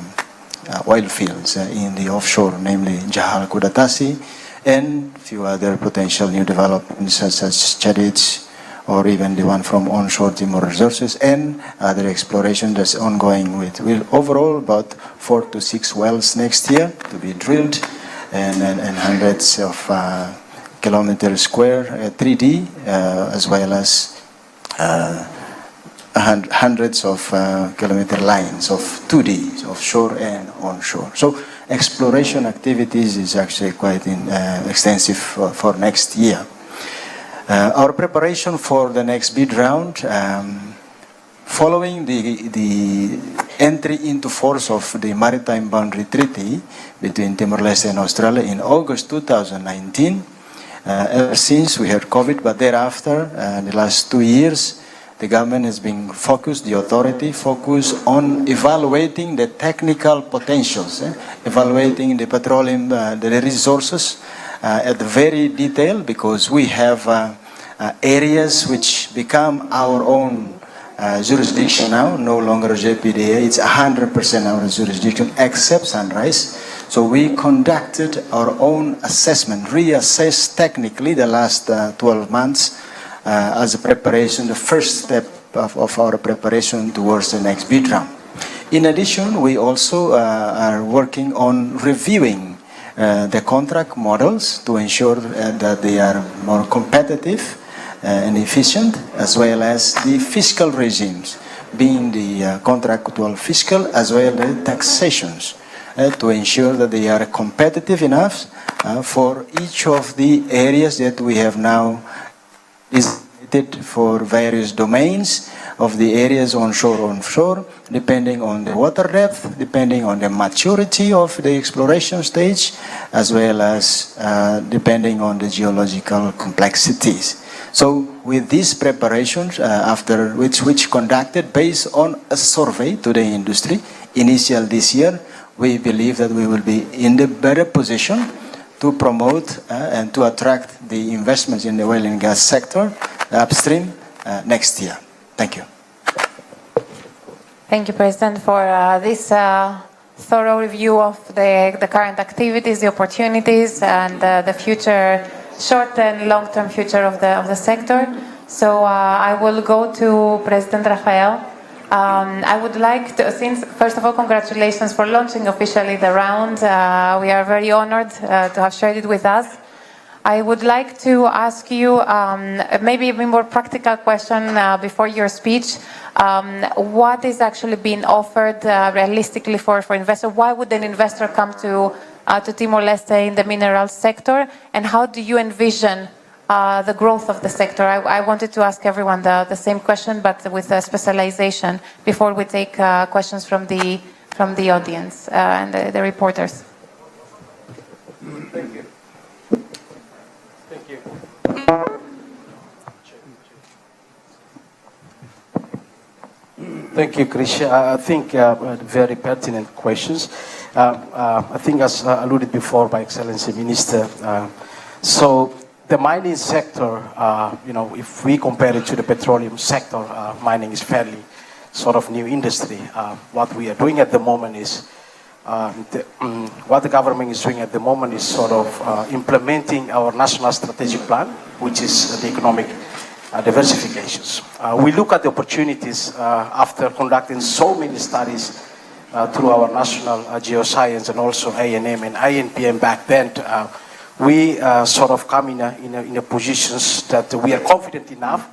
oil fields in the offshore, namely Jahal Kudatasi, and a few other potential new developments such as Chadich, or even the one from onshore Timor Resources, and other exploration that's ongoing with overall about 4 to 6 wells next year to be drilled, and hundreds of kilometers square 3D, as well as hundreds of kilometer lines of 2D, offshore and onshore. So exploration activities is actually quite extensive for next year. Our preparation for the next bid round, following the entry into force of the Maritime Boundary Treaty between Timor-Leste and Australia in August 2019, ever since we had COVID, but thereafter, the last 2 years, the government has been focused, the authority focused on evaluating the technical potentials, evaluating the petroleum, the resources at the very detail, because we have areas which become our own jurisdiction now, no longer JPDA, it's 100% our jurisdiction except Sunrise. So we conducted our own assessment, reassessed technically the last 12 months as a preparation, the first step of our preparation towards the next bid round. In addition, we also are working on reviewing the contract models to ensure that they are more competitive and efficient, as well as the fiscal regimes, being the contractual fiscal as well as taxations, to ensure that they are competitive enough for each of the areas that we have now designated for various domains of the areas onshore, offshore, depending on the water depth, depending on the maturity of the exploration stage, as well as depending on the geological complexities. So with these preparations, after which conducted based on a survey to the industry, initial this year, we believe that we will be in the better position to promote and to attract the investments in the oil and gas sector upstream next year. Thank you. Thank you, President, for this thorough review of the current activities, the opportunities, and the future, short and long-term future of the sector. So I will go to President Rafael. I would like to, first of all, congratulations for launching officially the round. We are very honored to have shared it with us. I would like to ask you maybe a more practical question before your speech. What is actually being offered realistically for investors? Why would an investor come to Timor-Leste in the minerals sector? And how do you envision the growth of the sector? I wanted to ask everyone the same question, but with a specialization before we take questions from the audience and the reporters. Thank you. Thank you. Thank you, Krish. I think very pertinent questions. I think as alluded before by Excellency Minister, so the mining sector, if we compare it to the petroleum sector, mining is fairly sort of new industry. What we are doing at the moment is, what the government is doing at the moment is sort of implementing our national strategic plan, which is the economic diversifications. We look at the opportunities after conducting so many studies through our national geoscience and also A&M and INPM back then. We sort of come in a positions that we are confident enough.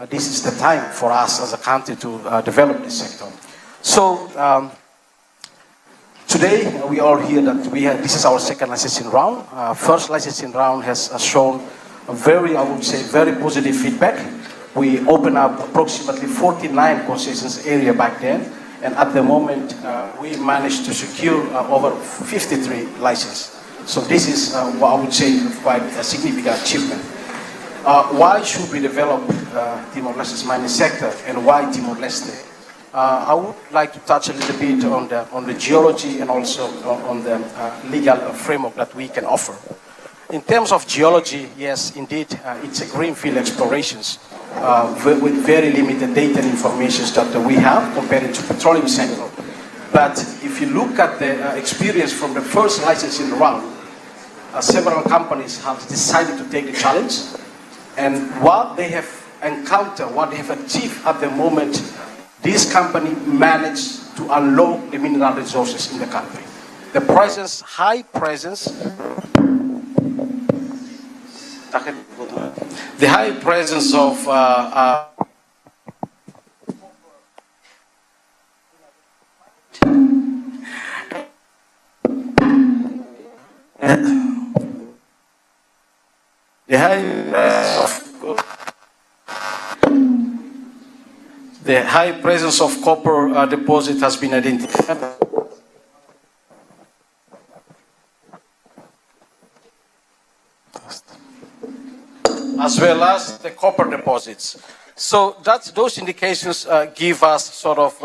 This is the time for us as a country to develop this sector. So today we all hear that this is our second licensing round. First licensing round has shown a very, I would say, very positive feedback. We opened up approximately 49 concessions area back then, and at the moment we managed to secure over 53 licenses. So this is what I would say quite a significant achievement. Why should we develop Timor-Leste's mining sector, and why Timor-Leste? I would like to touch a little bit on the geology and also on the legal framework that we can offer. In terms of geology, yes, indeed, it's a greenfield explorations with very limited data and information that we have compared to petroleum sector. But if you look at the experience from the first licensing round, several companies have decided to take the challenge, and what they have encountered, what they have achieved at the moment, this company managed to unlock the mineral resources in the country. The presence, high presence, the high presence of the high presence of copper deposit has been identified. As well as the copper deposits. So those indications give us sort of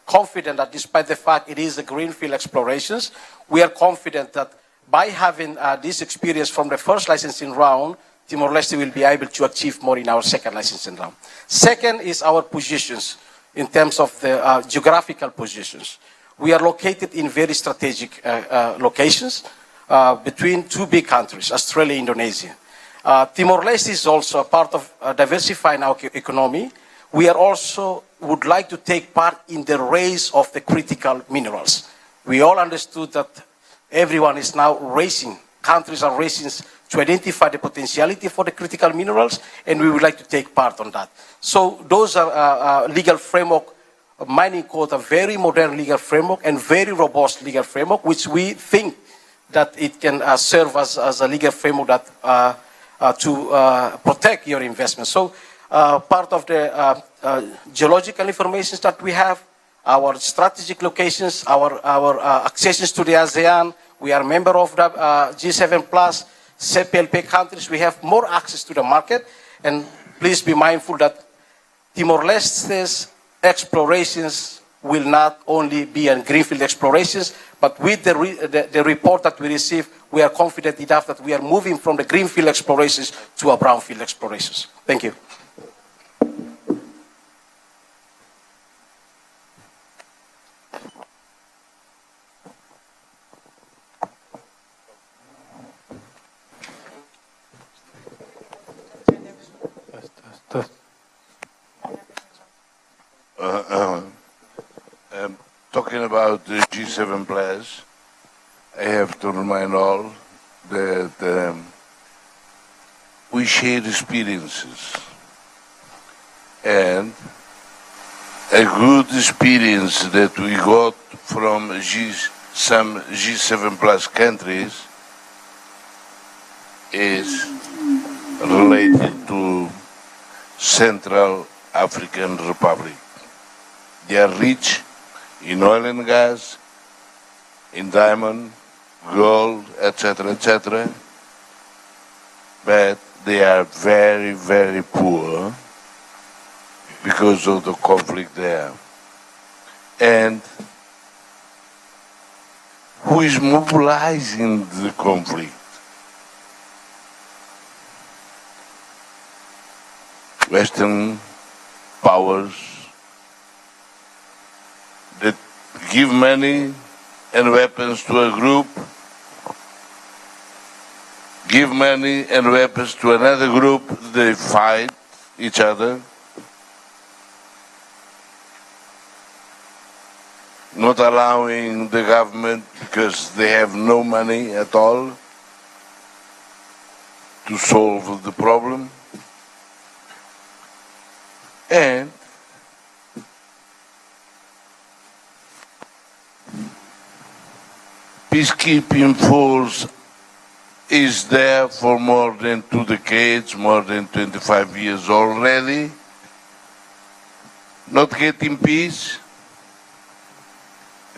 confident that despite the fact it is a greenfield explorations, we are confident that by having this experience from the first licensing round, Timor-Leste will be able to achieve more in our second licensing round. Second is our positions in terms of the geographical positions. We are located in very strategic locations between two big countries, Australia and Indonesia. Timor-Leste is also a part of diversifying our economy. We are also would like to take part in the race of the critical minerals. We all understood that everyone is now racing, countries are racing to identify the potentiality for the critical minerals, and we would like to take part on that. So those are legal framework, mining code, a very modern legal framework and very robust legal framework, which we think that it can serve as a legal framework that to protect your investment. So part of the geological information that we have, our strategic locations, our accessions to the ASEAN, we are a member of the G7 Plus, CPLP countries, we have more access to the market, and please be mindful that Timor-Leste's explorations will not only be on greenfield explorations, but with the report that we receive, we are confident enough that we are moving from the greenfield explorations to a brownfield explorations. Thank you. Talking about the G7 Plus, I have to remind all that we share experiences, and a good experience that we got from some G7 Plus countries is related to Central African Republic. They are rich in oil and gas, in diamond, gold, etc., but they are very, very poor because of the conflict there. And who is mobilizing the conflict? Western powers that give money and weapons to a group, give money and weapons to another group, they fight each other, not allowing the government, because they have no money at all, to solve the problem. And peacekeeping force is there for more than 2 decades, more than 25 years already, not getting peace,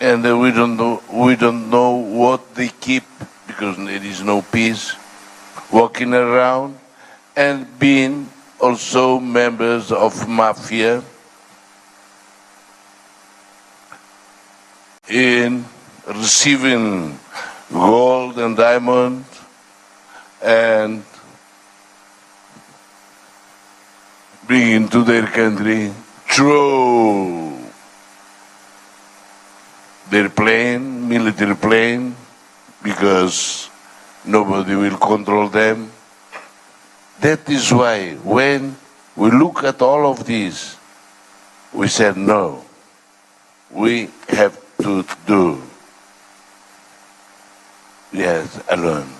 and we don't know what they keep because there is no peace, walking around and being also members of mafia in receiving gold and diamond and bringing to their country through their plane, military plane, because nobody will control them. That is why when we look at all of this, we said no, we have to do, yes, alone.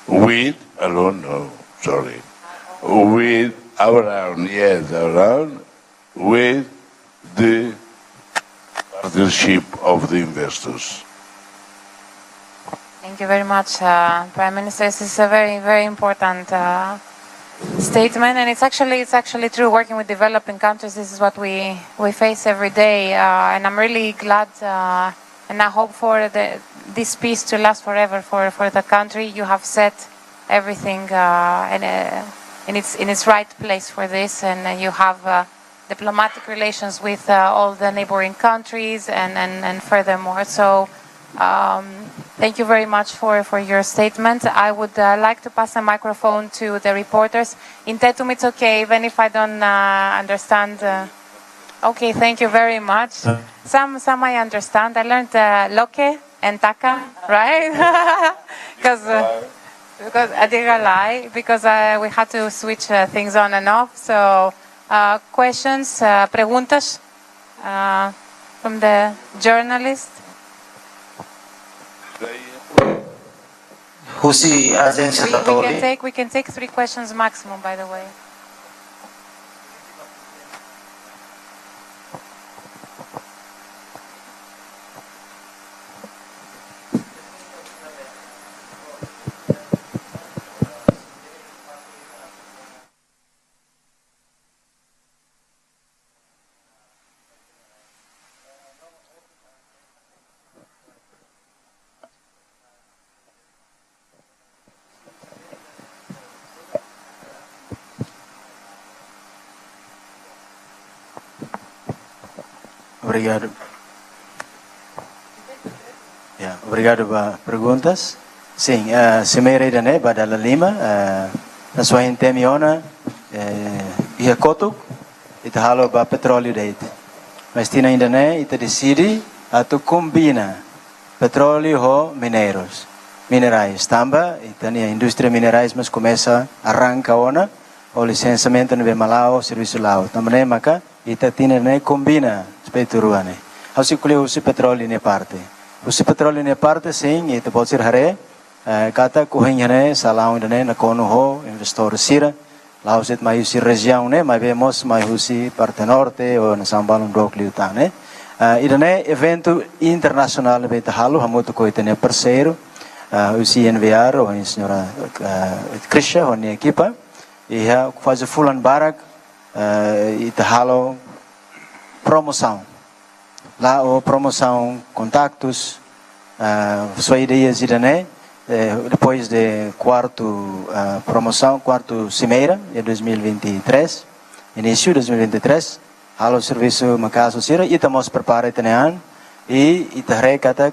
With, alone, no, sorry. With around, yes, around, with the partnership of the investors. Thank you very much, Prime Minister. This is a very, very important statement, and it's actually true. Working with developing countries, this is what we face every day, and I'm really glad, and I hope for this peace to last forever for the country. You have set everything in its right place for this, and you have diplomatic relations with all the neighboring countries, and furthermore. So. Thank you very much for your statement. I would like to pass the microphone to the reporters. In Tetum, it's okay, even if I don't understand. Okay, thank you very much. Some I understand. I learned Loke and Taka, right? Because Adigalai, because we had to switch things on and off. So questions, preguntas from the journalists. We can take 3 questions maximum, by the way. Obrigado. Obrigado para perguntas. Sim, Cimeira Idane, Badala Lima, na sua intemiona, ia kotuk, ita halo ba petróleo deite. Mas tina ainda né, ita decide a tu combina petróleo ho minerais. Tamba, ita nia indústria minerais mas começa arranca ona, o licenciamento no Malau, serviço lao. Também maka ita tina né combina peturuane. Hau si kuleu si petróleo ne parte. Usi petróleo ne parte sim, ita pode ser hare, kata kuhing ne salau ne na kono ho investor sira. Lao sit mai usi região ne, mai vemos mai usi parte norte ou na sambalon dokliu ta ne. Idane evento internacional beta halu hamuto ko itane parceiro, usi enviar o senhora Krisha o ne equipa. E faz fulan barak ita halo promoção. Lá o promoção contactos, sua ideia né? Depois de quarto cimeira de 2023, início de 2023, halo serviço makaso sira ita mos prepara tenean e ita kata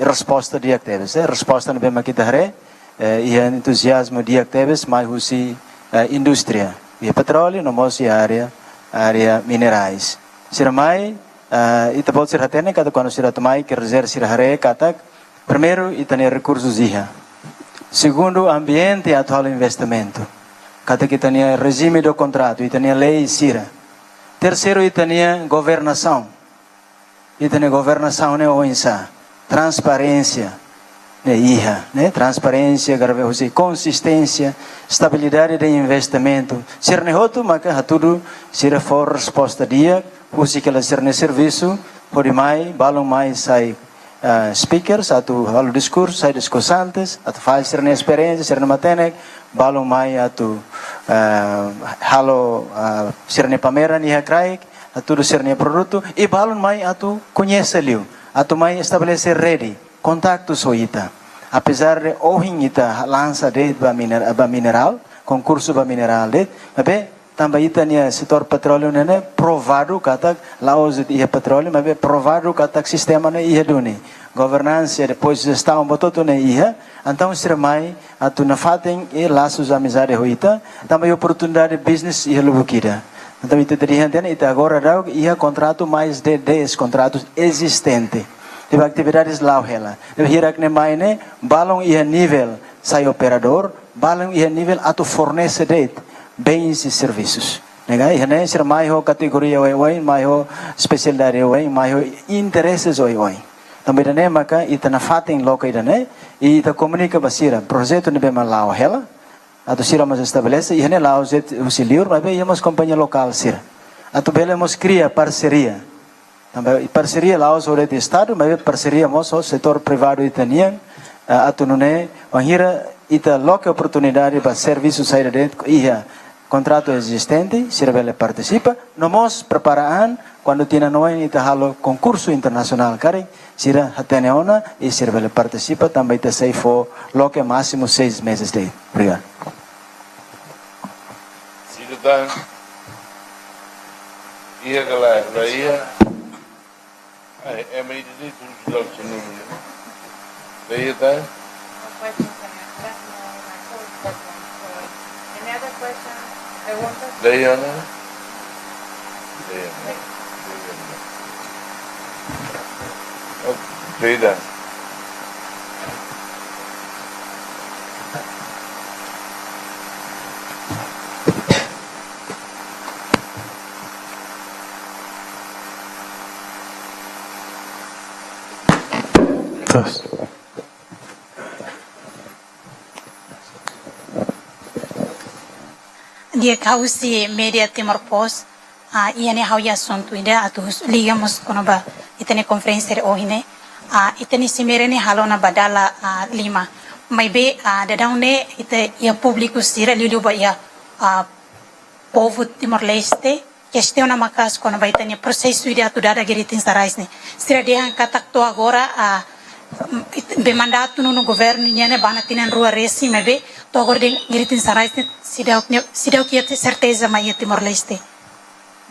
resposta de actives, resposta no bem kita e entusiasmo de actives mais husi indústria, e petróleo no mos área minerais. Sira mai ita pode ser hatene kata quando sira tomai que reserva sira hare kata primeiro ita ne recursos iha. Segundo ambiente atual investimento. Kata kita ne regime do contrato, ita ne lei sira. Terceiro ita ne governação. Ita ne governação ne oinsa, transparência ne iha, né? Transparência, consistência, estabilidade de investimento. Sira ne hotu maka hatudu sira for resposta dia usi que ela ser ne serviço, pode mais, balão mais sai speakers, atu halo discurso, sai discursantes, atu faz ser ne experiência, ser ne matenek, balão mais atu halo ser ne pameran iha kraik, atu ser ne produto, e balão mais atu conhece liu, atu mais estabelecer rede, contactos oita. apesar de ohin ita lança de ba mineral, concurso ba mineral de, mas também ita nia setor petróleo nene provado kata laos ia petróleo, mas provado kata sistema ne ia duni. Governança depois gestão bototo ne ia, então sermai atu na fatem e laços amizade hoita, também oportunidade de business ia lubukida. Então ita terihantene ita agora dá ia contrato mais de 10 contratos existentes. De atividades lá ela. De hirak ne mai ne balong ia nível sai operador, balong ia nível atu fornece bens e serviços. Nega ia ser mais ho categoria oi, mais ho especialidade oi, mais ho interesses oi. Também ne maka ita na fatem local ne e ita comunica basira projeto ne bema lá ela. Atu sira mas estabelece e ne lá o auxiliar, mas bem íamos companhia local sira. Atu belemos cria parceria. Também parceria lá os de estado, mas parceria moço setor privado italiano, atu nune, wanhira ita loca oportunidade para serviços sair dentro ia contrato existente, sirvele participa, nomos preparaan quando tina noen ita halo concurso internacional kari, sira hateneona e sirvele participa também ita sei for loca máximo 6 meses de. Obrigado. Sira ia galera, ia é meio de tudo os dois números. Daí tá? Daí Ana? Daí dá. Dia kausi media Timor Post, iane hauya sontu ida atus ligamos konoba itene konferensi ohine, itene simerene halona badala 5. Maybe dadaune ite ia publiku sira liluba ia povo Timor-Leste, questão na macas konoba itene processo ida tu dada geritin saraisne. Sira dia katak to agora be mandato no governo niane bana tinan rua resi mebe to agora geritin saraisne sidau que ter certeza mais Timor-Leste.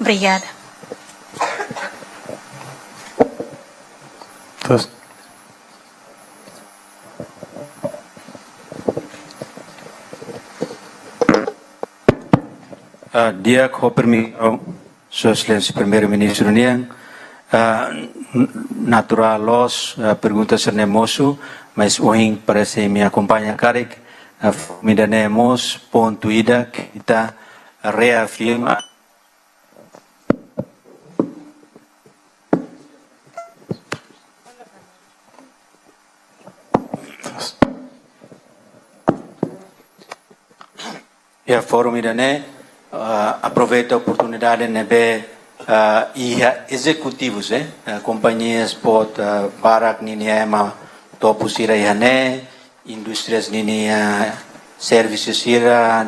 Obrigada. Dia que permite Sua Excelência Primeiro-Ministro Niang, natural los perguntas sernemoso, mas hoje parece me acompanha Karek, me danemos ponto ida kita reafirma e a fórum idane aproveita a oportunidade nebe ia executivos companhias pot barak nini ema topo sira ihane indústrias nini serviços sira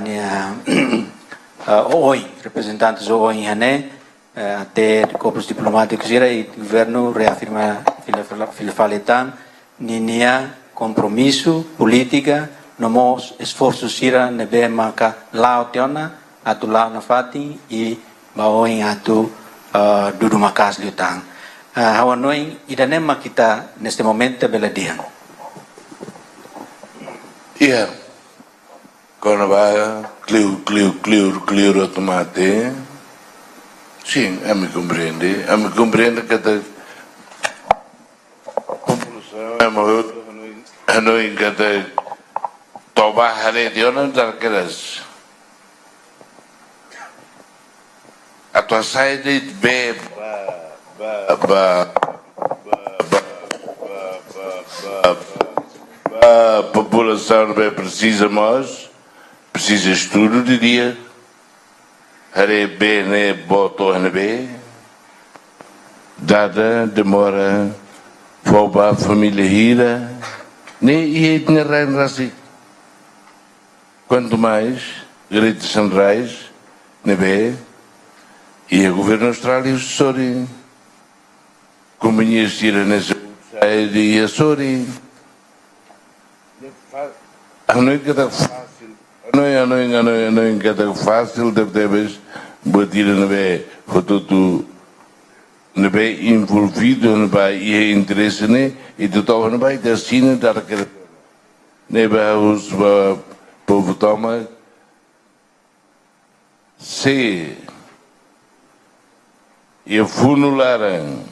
oi representantes oi ihane até corpos diplomáticos sira e governo reafirma filafaletan nini compromisso política nomos esforços sira nebe maka lao teona atu lao na fati e baoing atu dudu makas liutang. Hawanoi idanema kita neste momento beladian. Iya. Quando vai clear automate. Sim, me compreende. Me compreende que a conclusão é morrer. Hanoi que a toba hare diona dar queres. A tua saída de a população bem precisa mais, precisa de estudo, diria. Hare bem, né, botou na bem. Dada demora, foba a família hira, nem ia ter reino assim. Quanto mais, direitos centrais, na bem. E o governo australiano sori companhias tira nessa saída e a sori Ano'y kata fácil, ano'y kata fácil deve batir na be foto na be envolvido na be e interesse ne e tu tava na be da cine da que ne be os povo toma se e funularan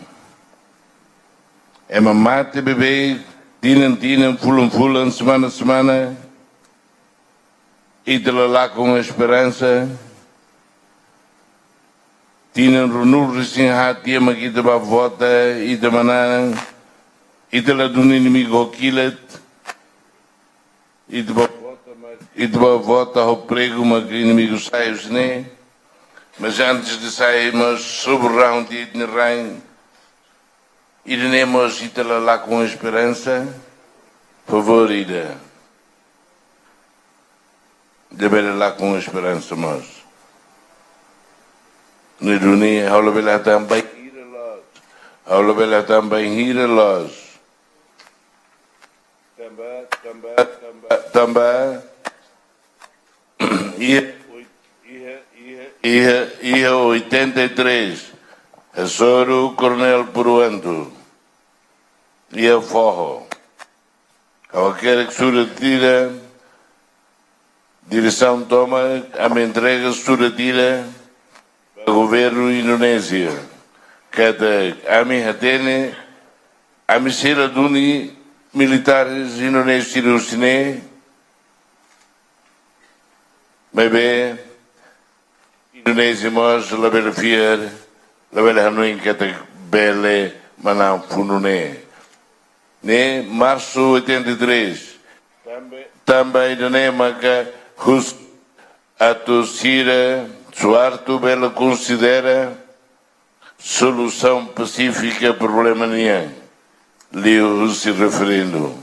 é mamate bebê tinan fulan semana e de lá com a esperança tinan renur recém hati aqui de vota e de manan e de lá do inimigo quilet e de vota ao prego mas inimigo sai né mas antes de sairmos sobre o round de rain iremos e de lá com a esperança favorita de ver lá com a esperança mas no dunia halo bela também hirelos também e 83 Assoro Coronel Peruanto e a Forro qualquer que suratira direção toma a me entrega suratira ao governo Indonésia cada ami hatene ami sila duni militares indonésios sine bebê Indonésia mas la verifier la bela hanuin kata bele manam funune ne março 83 também ne maka hus atosira suarto bela considera solução pacífica problema nenhum leu se referindo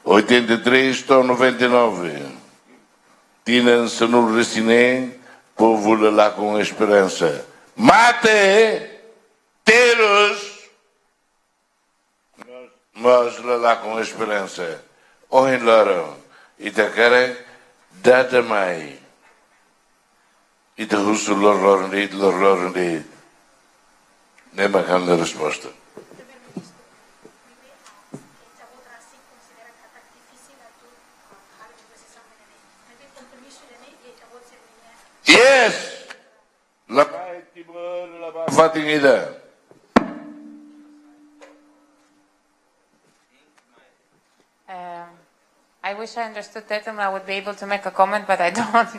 83 estão 99 tinan-se no reciné povo lá com a esperança mate teros mas lá com a esperança ohen laro Itacara dada mai ita husu lor ndi nem makan a resposta yes labai timur labai fatingida I wish I understood that and I would be able to make a comment, but I don't.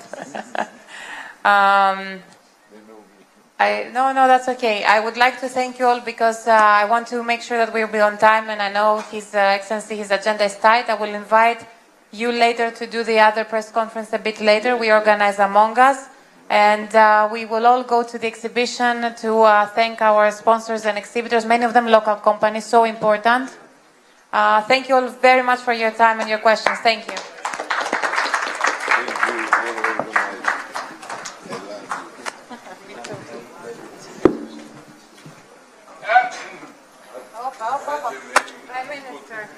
No, that's okay. I would like to thank you all because I want to make sure that we'll be on time, and I know His Excellency, his agenda is tight. I will invite you later to do the other press conference a bit later. We organize among us, and we will all go to the exhibition to thank our sponsors and exhibitors, many of them local companies, so important. Thank you all very much for your time and your questions. Thank you. Prime Minister.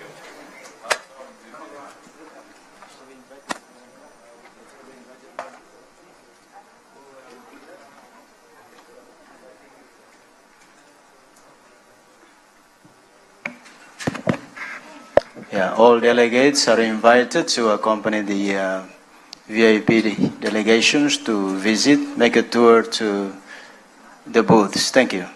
Yeah, all delegates are invited to accompany the VIP delegations to visit, make a tour to the booths. Thank you.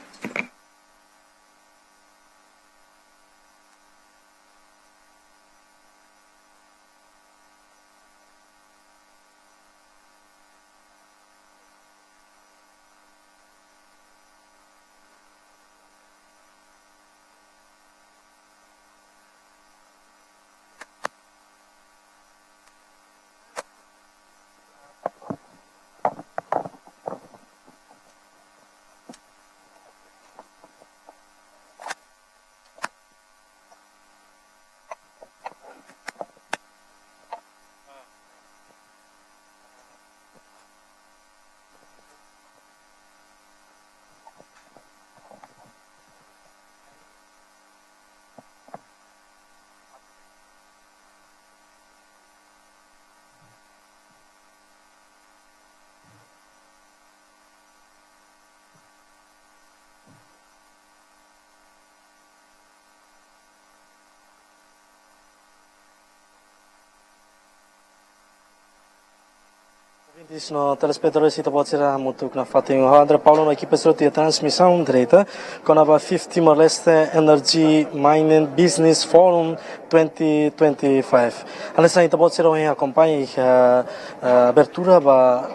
No telespectadores ita pode ser muito na fatinho André Paulo na equipe de transmissão direita com a 5th Timor-Leste Energy Mining Business Forum 2025. Alessa ita pode ser o acompanha a abertura ba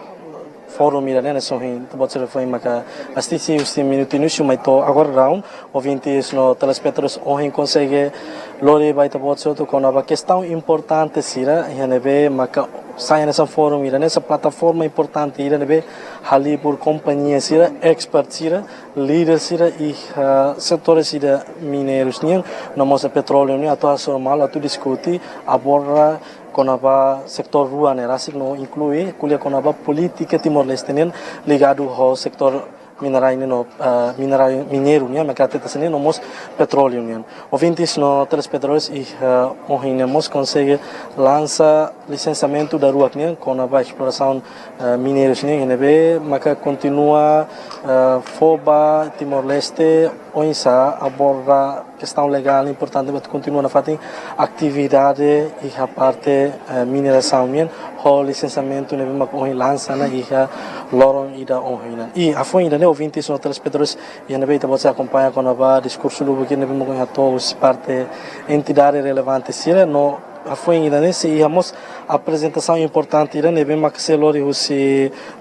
forum ira né so hin pode ser foi maka assisti os minutos início mas to agora round ouvintes no telespectadores o hin consegue lori vai ita pode ser com a questão importante sira nebe maka sai nessa fórum ira nessa plataforma importante ira nebe hali por companhia sira experts sira líderes sira e setores sira mineiros nian no moça petróleo ni atau normal atau diskuti aborda konaba sektor rua né rasik no inclui kuliah konaba política Timor-Leste ligado ao sektor mineral no mineral mineiro né mercado tasane no mos petróleo né ouvintes no telespectadores e ohimos consegue lança licenciamento da rua né konaba exploração mineiros né nebe maka continua foba Timor-Leste onsa aborda questão legal importante mas continua na fatem atividade e a parte mineração né o licenciamento nebe maka lança na e lorong ida ohina e a foi ainda né ouvintes no telespectadores e nebe ita pode acompanhar com a discurso do que nebe maka todos parte entidade relevante sira no a foi ainda né se íamos apresentação importante ira nebe maka selori o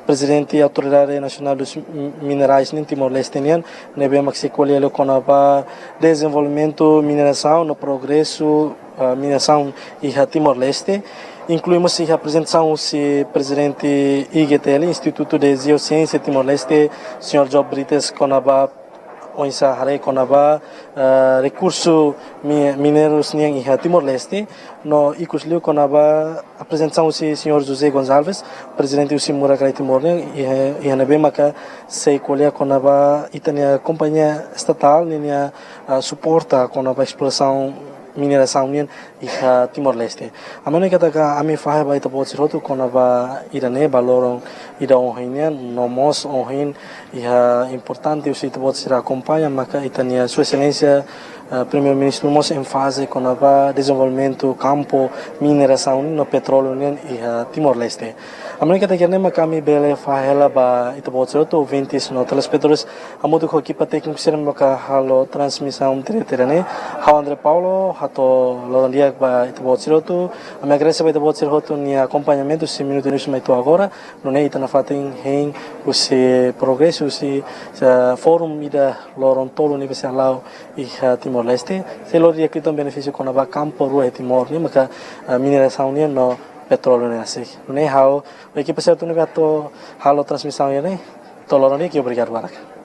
presidente da autoridade nacional dos minerais em Timor-Leste nebe maka se colheu com a desenvolvimento mineração no progresso mineração e a Timor-Leste. Incluímos a apresentação do presidente IGTL, Instituto de Geociência Timor-Leste, Sr. Job Brites, Conaba, onsa hare Conaba, recursos mineiros em Timor-Leste, no Icusliu Conaba, apresentação do Sr. José Gonçalves, presidente do Simuracai Timor, e a Nebemaca se colhe Conaba, e tem a companhia estatal, e suporta Conaba a exploração mineração e Timor-Leste. A maneira que a minha faz vai tapar se roto quando vai irane valoram ida onhin no mos onhin e importante o sítio pode ser acompanha maka itania sua excelência primeiro-ministro mos em fase quando vai desenvolvimento campo mineração no petróleo e Timor-Leste. A maneira que a kami bele fahela ba ito pode ser roto ouvintes no telespectadores a modo que equipa técnica ser maka halo transmissão direita né André Paulo hato lorandia ba ito pode ser roto a minha graça vai ito pode ser roto ni acompanhamento se minuto nisso mais to agora no né ita na fatin hein o se progresso se fórum ida loron tolo universidade lá e Timor-Leste se loria que também benefício com a campo rua Timor né maka mineração né no petróleo né assim né how a equipe certo nível to halo transmissão né to loron que obrigado baraka